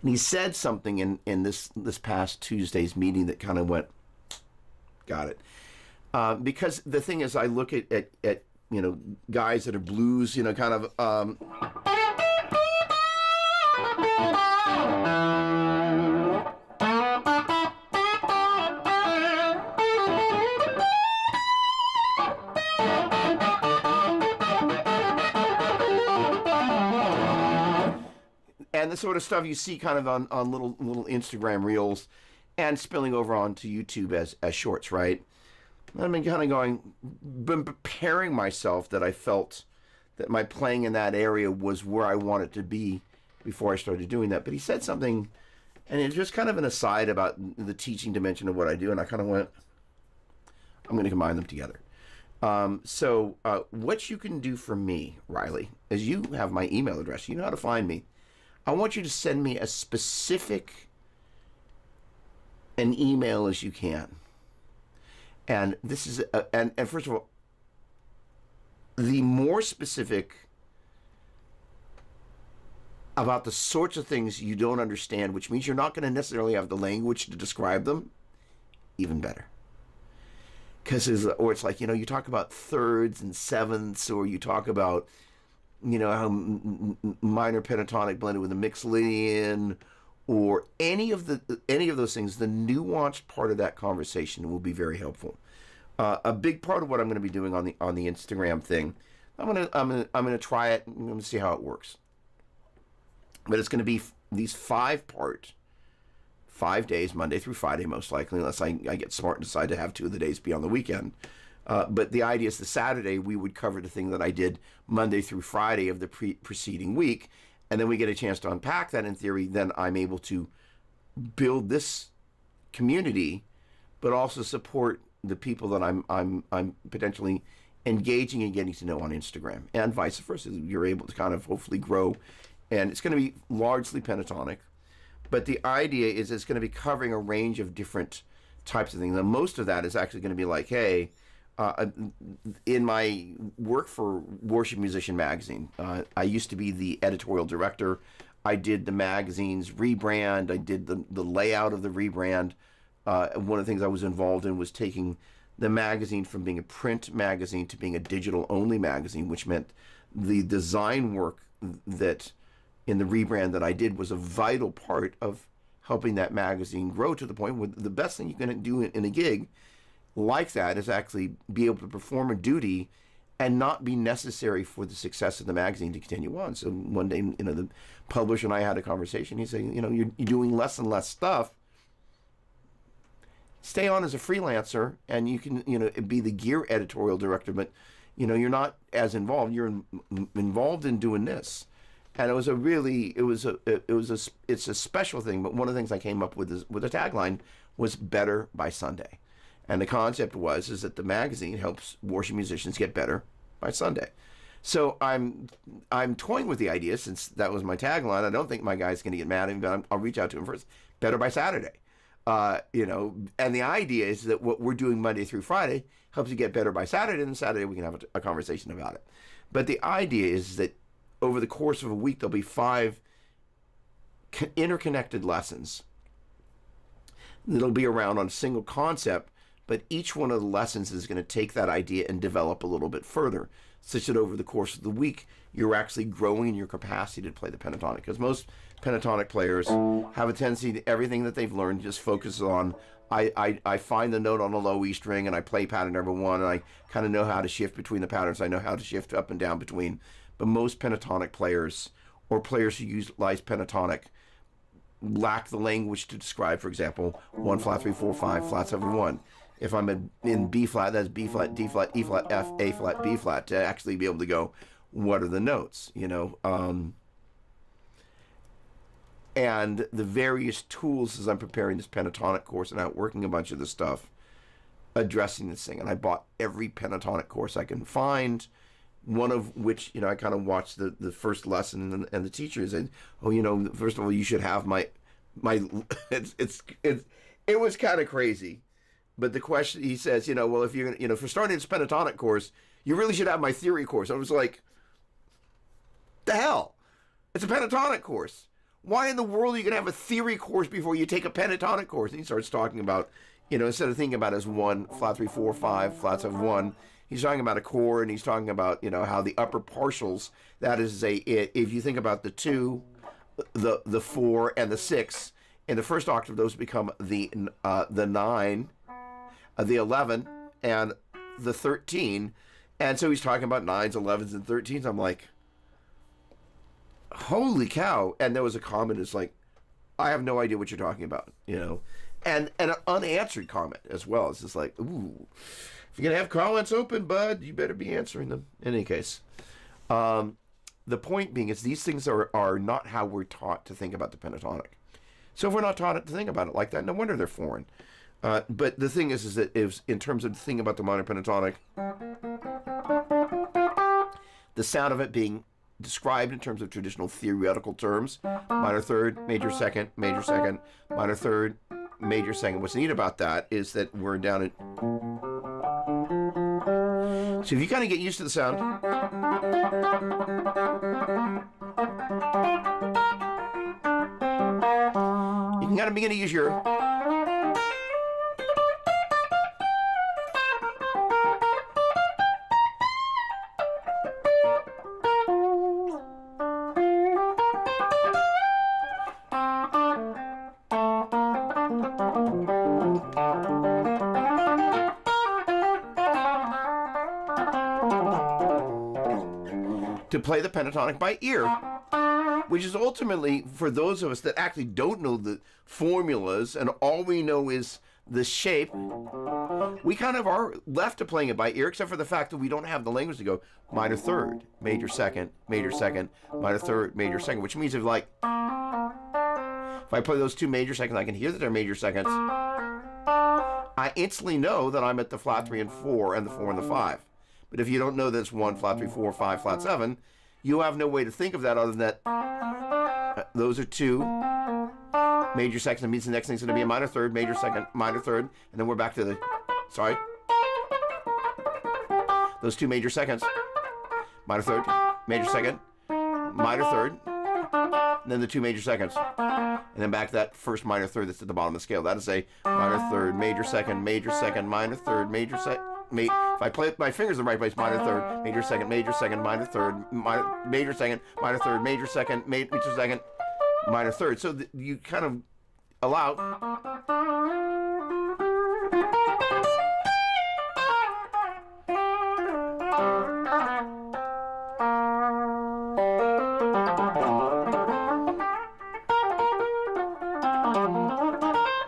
Speaker 1: And he said something in this past Tuesday's meeting that kind of went, got it. Because the thing is, I look at guys that are blues, kind of, and the sort of stuff you see kind of on little Instagram reels and spilling over onto YouTube as shorts, right? I've been kind of been preparing myself that I felt that my playing in that area was where I wanted to be before I started doing that. But he said something, and it's just kind of an aside about the teaching dimension of what I do, and I kind of went, I'm going to combine them together. So what you can do for me, Riley, is you have my email address. You know how to find me. I want you to send me as specific an email as you can. And this is, and first of all, the more specific about the sorts of things you don't understand, which means you're not going to necessarily have the language to describe them, even better. Because it's like, you talk about thirds and sevenths, or you talk about, how minor pentatonic blended with a mixolydian, or any of those things. The nuanced part of that conversation will be very helpful. A big part of what I'm going to be doing on the Instagram thing, I'm gonna try it. I'm going to see how it works. But it's going to be these 5 days, Monday through Friday, most likely, unless I get smart and decide to have 2 of the days be on the weekend. But the idea is the Saturday we would cover the thing that I did Monday through Friday of the preceding week, and then we get a chance to unpack that in theory. Then I'm able to build this community, but also support the people that I'm potentially engaging and getting to know on Instagram, and vice versa. You're able to kind of hopefully grow, and it's going to be largely pentatonic. But the idea is it's going to be covering a range of different types of things. And most of that is actually going to be like, hey, in my work for Worship Musician Magazine, I used to be the editorial director. I did the magazine's rebrand. I did the layout of the rebrand. One of the things I was involved in was taking the magazine from being a print magazine to being a digital-only magazine, which meant the design work that in the rebrand that I did was a vital part of helping that magazine grow to the point where the best thing you can do in a gig like that is actually be able to perform a duty and not be necessary for the success of the magazine to continue on. So one day, the publisher and I had a conversation. He said, you're doing less and less stuff. Stay on as a freelancer, and you can, be the gear editorial director, but, you're not as involved. You're involved in doing this. And it's a special thing. But one of the things I came up with a tagline was better by Sunday. And the concept is that the magazine helps worship musicians get better by Sunday. So I'm toying with the idea, since that was my tagline. I don't think my guy's going to get mad at me, but I'll reach out to him first. Better by Saturday. And the idea is that what we're doing Monday through Friday helps you get better by Saturday, and Saturday we can have a conversation about it. But the idea is that over the course of a week, there'll be 5 interconnected lessons that'll be around on a single concept, but each one of the lessons is going to take that idea and develop a little bit further. such that over the course of the week, you're actually growing your capacity to play the pentatonic. Because most pentatonic players have a tendency to everything that they've learned just focuses on, I find the note on a low E string and I play pattern number one, and I kind of know how to shift between the patterns. I know how to shift up and down between. But most pentatonic players, or players who utilize pentatonic, lack the language to describe, for example, 1 flat 3 4 5 flat 7 1. If I'm in B flat, that's B flat, D flat, E flat, F, A flat, B flat, to actually be able to go, what are the notes, and the various tools as I'm preparing this pentatonic course and out working a bunch of this stuff, addressing this thing. And I bought every pentatonic course I can find, one of which, I kind of watched the first lesson, and the teacher said, first of all, you should have my it was kind of crazy. But the question, he says, well, if you're going to, for starting this pentatonic course, you really should have my theory course. I was like, the hell? It's a pentatonic course. Why in the world are you going to have a theory course before you take a pentatonic course? And he starts talking about, instead of thinking about it as 1 flat 3 4 5 flat 7 1, he's talking about a chord, and he's talking about, how the upper partials, that is if you think about the 2, the 4, and the 6, in the first octave, those become the 9, the 11, and the 13. And so he's talking about 9s, 11s, and 13s. I'm like, holy cow. And there was a comment, it's like, I have no idea what you're talking about, and an unanswered comment as well. It's just like, ooh, if you're going to have comments open, bud, you better be answering them. In any case, the point being is these things are not how we're taught to think about the pentatonic. So if we're not taught to think about it like that, no wonder they're foreign. But the thing is that in terms of the thing about the modern pentatonic, the sound of it being described in terms of traditional theoretical terms, minor third, major second, minor third, major second. What's neat about that is that we're down at... So if you kind of get used to the sound... You can kind of begin to use your... to play the pentatonic by ear, which is ultimately, for those of us that actually don't know the formulas and all we know is the shape, we kind of are left to playing it by ear, except for the fact that we don't have the language to go minor third, major second, minor third, major second, which means if I play those 2 major seconds, I can hear that they're major seconds. I instantly know that I'm at the flat 3 and 4 and the 4 and the 5. But if you don't know that it's 1 flat 3 4 5 flat 7, you have no way to think of that other than that those are 2 major seconds. That means the next thing's going to be a minor third, major second, minor third, and then we're back to those 2 major seconds, minor third, major second, minor third, and then the 2 major seconds, and then back to that first minor third that's at the bottom of the scale. That is a minor third, major second, minor third, major second. If I play my fingers in the right place, minor third, major second, minor third, major second, minor third, major second, minor third. So you kind of allow.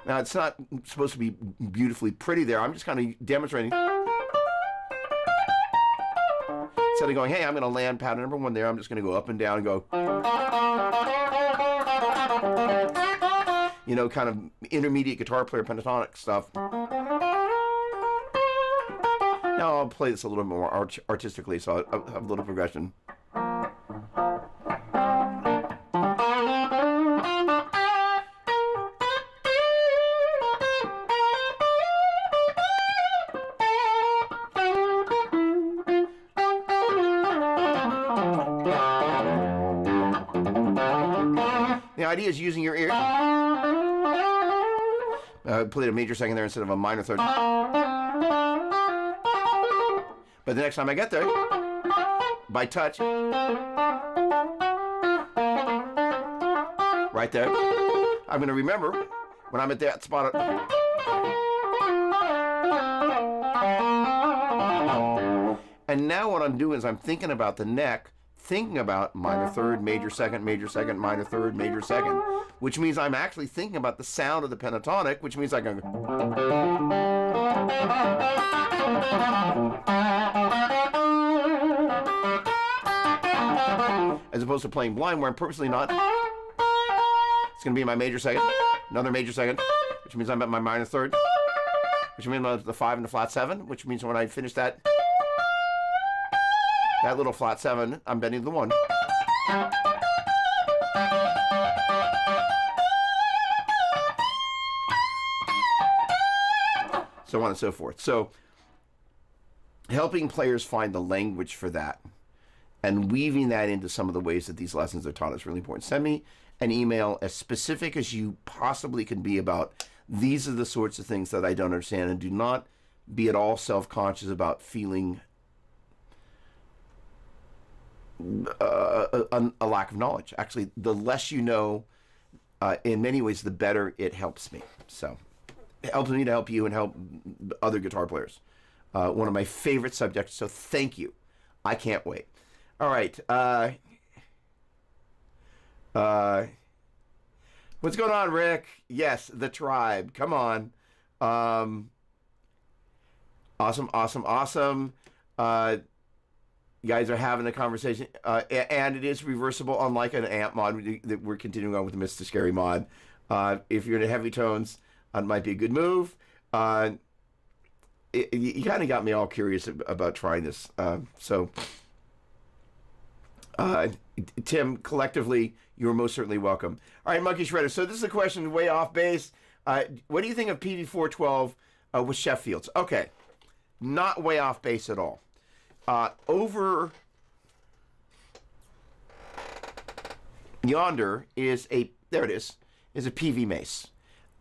Speaker 1: Now, it's not supposed to be beautifully pretty there. I'm just kind of demonstrating. Instead of going, hey, I'm going to land pattern number 1 there, I'm just going to go up and down and go, kind of intermediate guitar player pentatonic stuff. Now I'll play this a little more artistically, so I'll have a little progression. The idea is using your ear. Played a major second there instead of a minor third. But the next time I get there, by touch. Right there. I'm going to remember when I'm at that spot. And now what I'm doing is I'm thinking about the neck, thinking about minor third, major second, minor third, major second, which means I'm actually thinking about the sound of the pentatonic, which means I can as opposed to playing blind where I'm purposely not. It's going to be my major second, another major second, which means I'm at my minor third, which means the 5 and the flat 7, which means when I finish that little flat 7, I'm bending the 1. So on and so forth. So helping players find the language for that and weaving that into some of the ways that these lessons are taught is really important. Send me an email as specific as you possibly can be about these are the sorts of things that I don't understand, and do not be at all self-conscious about feeling a lack of knowledge. Actually, the less you know, in many ways, the better it helps me. So it helps me to help you and help other guitar players. One of my favorite subjects, so thank you. I can't wait. All right. What's going on, Rick? Yes, the tribe. Come on. Awesome. You guys are having a conversation, and it is reversible, unlike an amp mod. We're continuing on with the Mr. Scary mod. If you're into heavy tones, it might be a good move. You kind of got me all curious about trying this. Tim, collectively, you're most certainly welcome. All right, Monkey Shredder. So this is a question way off base. What do you think of PV412 with Sheffields? Okay, not way off base at all. Over yonder is a PV Mace.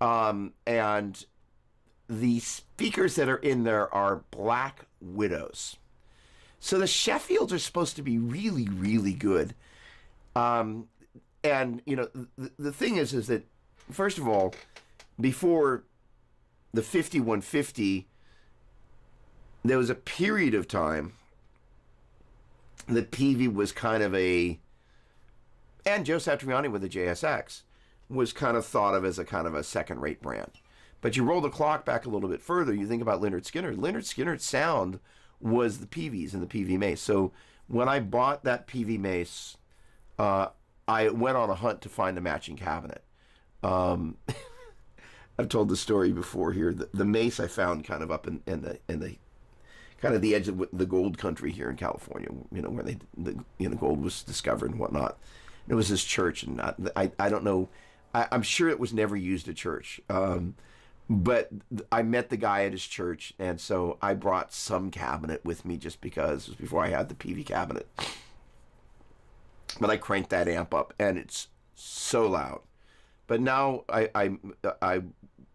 Speaker 1: And the speakers that are in there are Black Widows. So the Sheffields are supposed to be really, really good. And, you know, the thing is that, first of all, before the 5150, there was a period of time that PV was kind of and Joe Satriani with the JSX was kind of thought of as a kind of a second-rate brand. But you roll the clock back a little bit further, you think about Lynyrd Skynyrd. Lynyrd Skynyrd's sound was the PVs and the PV Mace. So when I bought that PV Mace, I went on a hunt to find a matching cabinet. I've told the story before here. The Mace I found kind of up in the kind of the edge of the gold country here in California, you know, where gold was discovered and whatnot. It was this church, and I don't know. I'm sure it was never used at church. But I met the guy at his church, and so I brought some cabinet with me just because it was before I had the PV cabinet. But I cranked that amp up, and it's so loud. But now I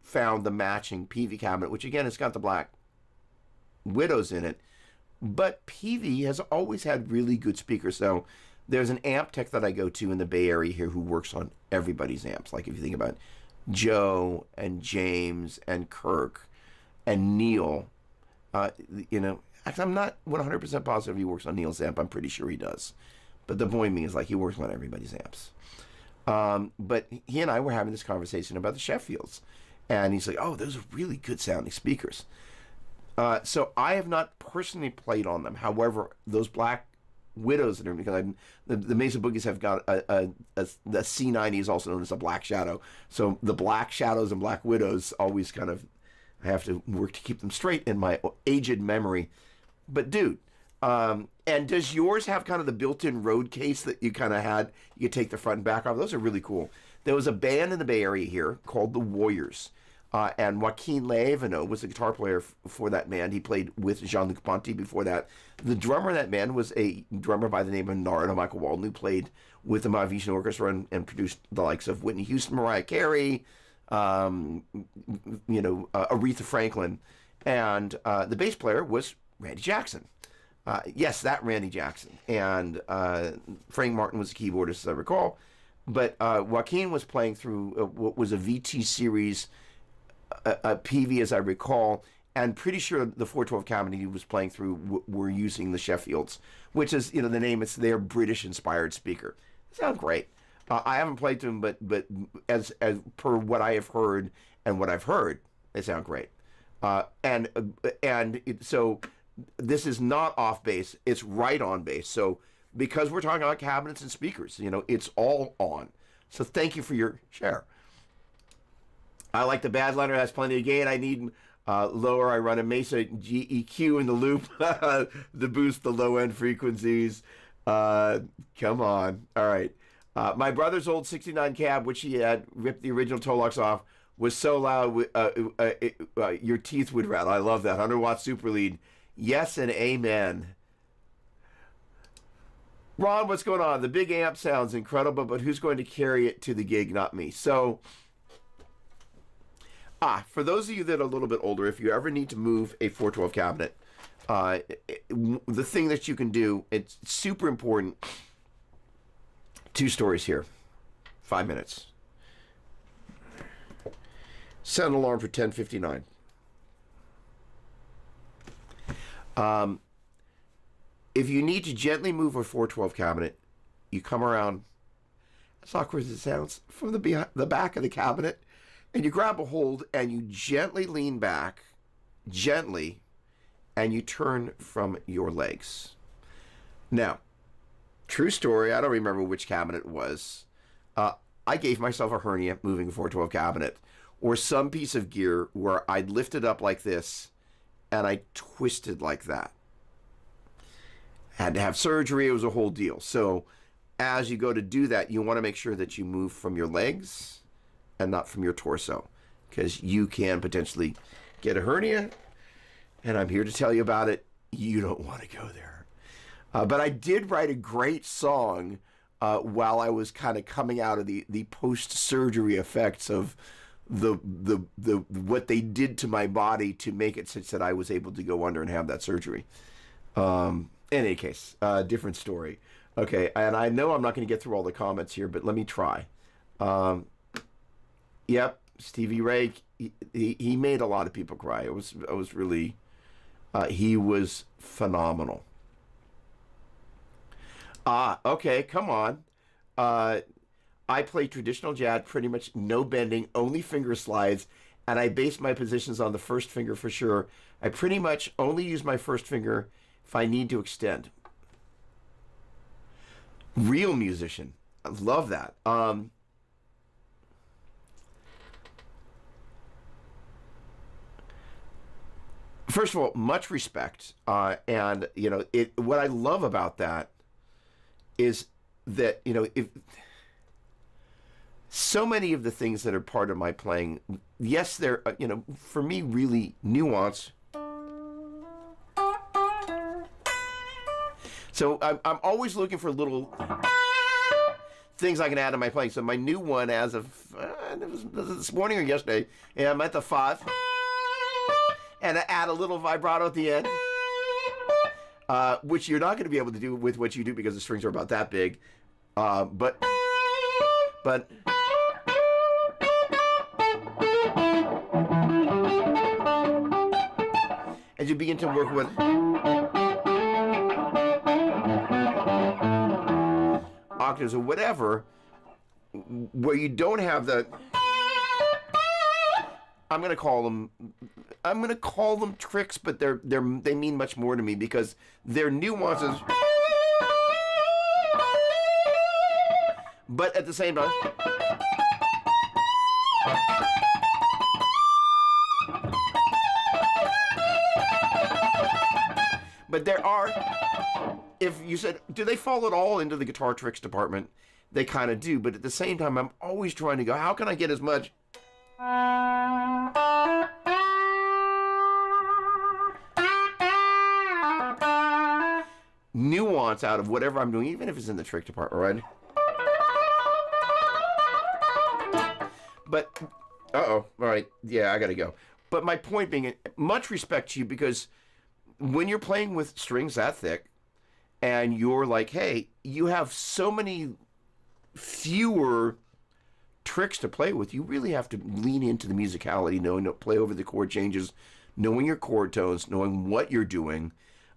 Speaker 1: found the matching PV cabinet, which again, it's got the Black Widows in it. But PV has always had really good speakers. So there's an amp tech that I go to in the Bay Area here who works on everybody's amps. Like if you think about Joe and James and Kirk and Neil, you know, actually I'm not 100% positive he works on Neil's amp. I'm pretty sure he does. But the point being is like he works on everybody's amps. But he and I were having this conversation about the Sheffields. And he's like, oh, those are really good sounding speakers. So I have not personally played on them. However, those Black Widows that are, because the Mesa Boogies have got the C90 is also known as a Black Shadow. So the Black Shadows and Black Widows always kind of, I have to work to keep them straight in my aged memory. But dude, and does yours have kind of the built-in road case that you kind of had? You could take the front and back off. Those are really cool. There was a band in the Bay Area here called the Warriors. And Joaquin Leaveno was the guitar player for that band. He played with Jean-Luc Ponty before that. The drummer in that band was a drummer by the name of Narada Michael Walden, who played with the Mahavishnu Orchestra and produced the likes of Whitney Houston, Mariah Carey, Aretha Franklin. And the bass player was Randy Jackson. Yes, that Randy Jackson. And Frank Martin was the keyboardist, as I recall. But Joaquin was playing through what was a VT series, a PV, as I recall. And pretty sure the 412 cabinet he was playing through were using the Sheffields, which is, the name, it's their British-inspired speaker. They sound great. I haven't played to them, but as per what I have heard and what I've heard, they sound great. So this is not off bass; it's right on bass. So because we're talking about cabinets and speakers, it's all on. So thank you for your share. I like the Badlander, has plenty of gain. I need lower. I run a Mesa GEQ in the loop to boost the low end frequencies. Come on, all right. My brother's old 69 cab, which he had ripped the original toe locks off, was so loud your teeth would rattle. I love that. 100 watt super lead. Yes and amen. Ron, what's going on? The big amp sounds incredible, but who's going to carry it to the gig? Not me. So, for those of you that are a little bit older, if you ever need to move a 412 cabinet, the thing that you can do, it's super important. 2 stories here. 5 minutes. Set an alarm for 10:59. If you need to gently move a 412 cabinet, you come around, as awkward as it sounds, from the back of the cabinet, and you grab a hold and you gently lean back, gently, and you turn from your legs. Now, true story, I don't remember which cabinet it was. I gave myself a hernia moving a 412 cabinet, or some piece of gear where I'd lift it up like this and I twisted like that. Had to have surgery, it was a whole deal. So as you go to do that, you want to make sure that you move from your legs and not from your torso, because you can potentially get a hernia, and I'm here to tell you about it. You don't want to go there. But I did write a great song while I was kind of coming out of the post-surgery effects of the what they did to my body to make it such that I was able to go under and have that surgery. In any case, different story. Okay, and I know I'm not going to get through all the comments here, but let me try. Yep, Stevie Ray, he made a lot of people cry. I was really, he was phenomenal. Okay, come on. I play traditional jazz, pretty much no bending, only finger slides, and I base my positions on the first finger for sure. I pretty much only use my first finger if I need to extend. Real musician. I love that. First of all, much respect. And, what I love about that is that, if so many of the things that are part of my playing, yes, they're, for me, really nuanced. So I'm always looking for little things I can add to my playing. So my new one, as of it was this morning or yesterday, I'm at the 5, and I add a little vibrato at the end, which you're not going to be able to do with what you do because the strings are about that big. But as you begin to work with octaves or whatever, where you don't have that, I'm gonna call them tricks, but they mean much more to me because they're nuances. But at the same time, but there are, if you said, do they fall at all into the guitar tricks department? They kind of do, but at the same time, I'm always trying to go, how can I get as much nuance out of whatever I'm doing, even if it's in the trick department, right? But, all right, yeah, I gotta go. But my point being, much respect to you, because when you're playing with strings that thick, and you're like, hey, you have so many fewer tricks to play with, you really have to lean into the musicality, knowing to play over the chord changes, knowing your chord tones, knowing what you're doing.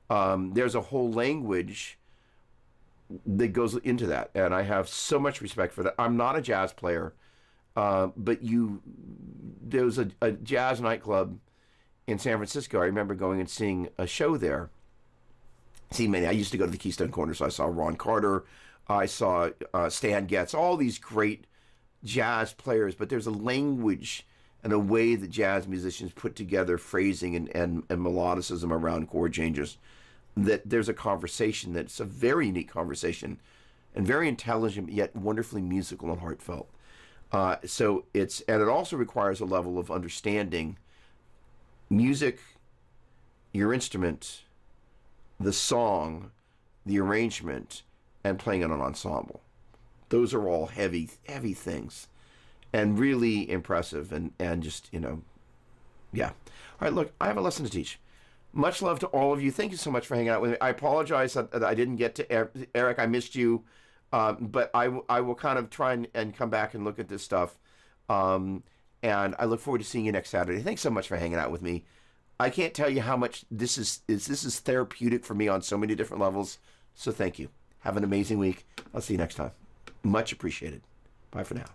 Speaker 1: There's a whole language that goes into that, and I have so much respect for that. I'm not a jazz player, but there was a jazz nightclub in San Francisco. I remember going and seeing a show there. I used to go to the Keystone Corner, so I saw Ron Carter, I saw Stan Getz, all these great jazz players, but there's a language and a way that jazz musicians put together phrasing and melodicism around chord changes, that there's a conversation that's a very unique conversation and very intelligent, yet wonderfully musical and heartfelt. And it also requires a level of understanding music, your instrument, the song, the arrangement, and playing in an ensemble. Those are all heavy, heavy things, and really impressive, and just, yeah. All right, look, I have a lesson to teach. Much love to all of you. Thank you so much for hanging out with me. I apologize that I didn't get to Eric. I missed you, but I will kind of try and come back and look at this stuff, and I look forward to seeing you next Saturday. Thanks so much for hanging out with me. I can't tell you how much this is therapeutic for me on so many different levels. So thank you. Have an amazing week. I'll see you next time. Much appreciated. Bye for now.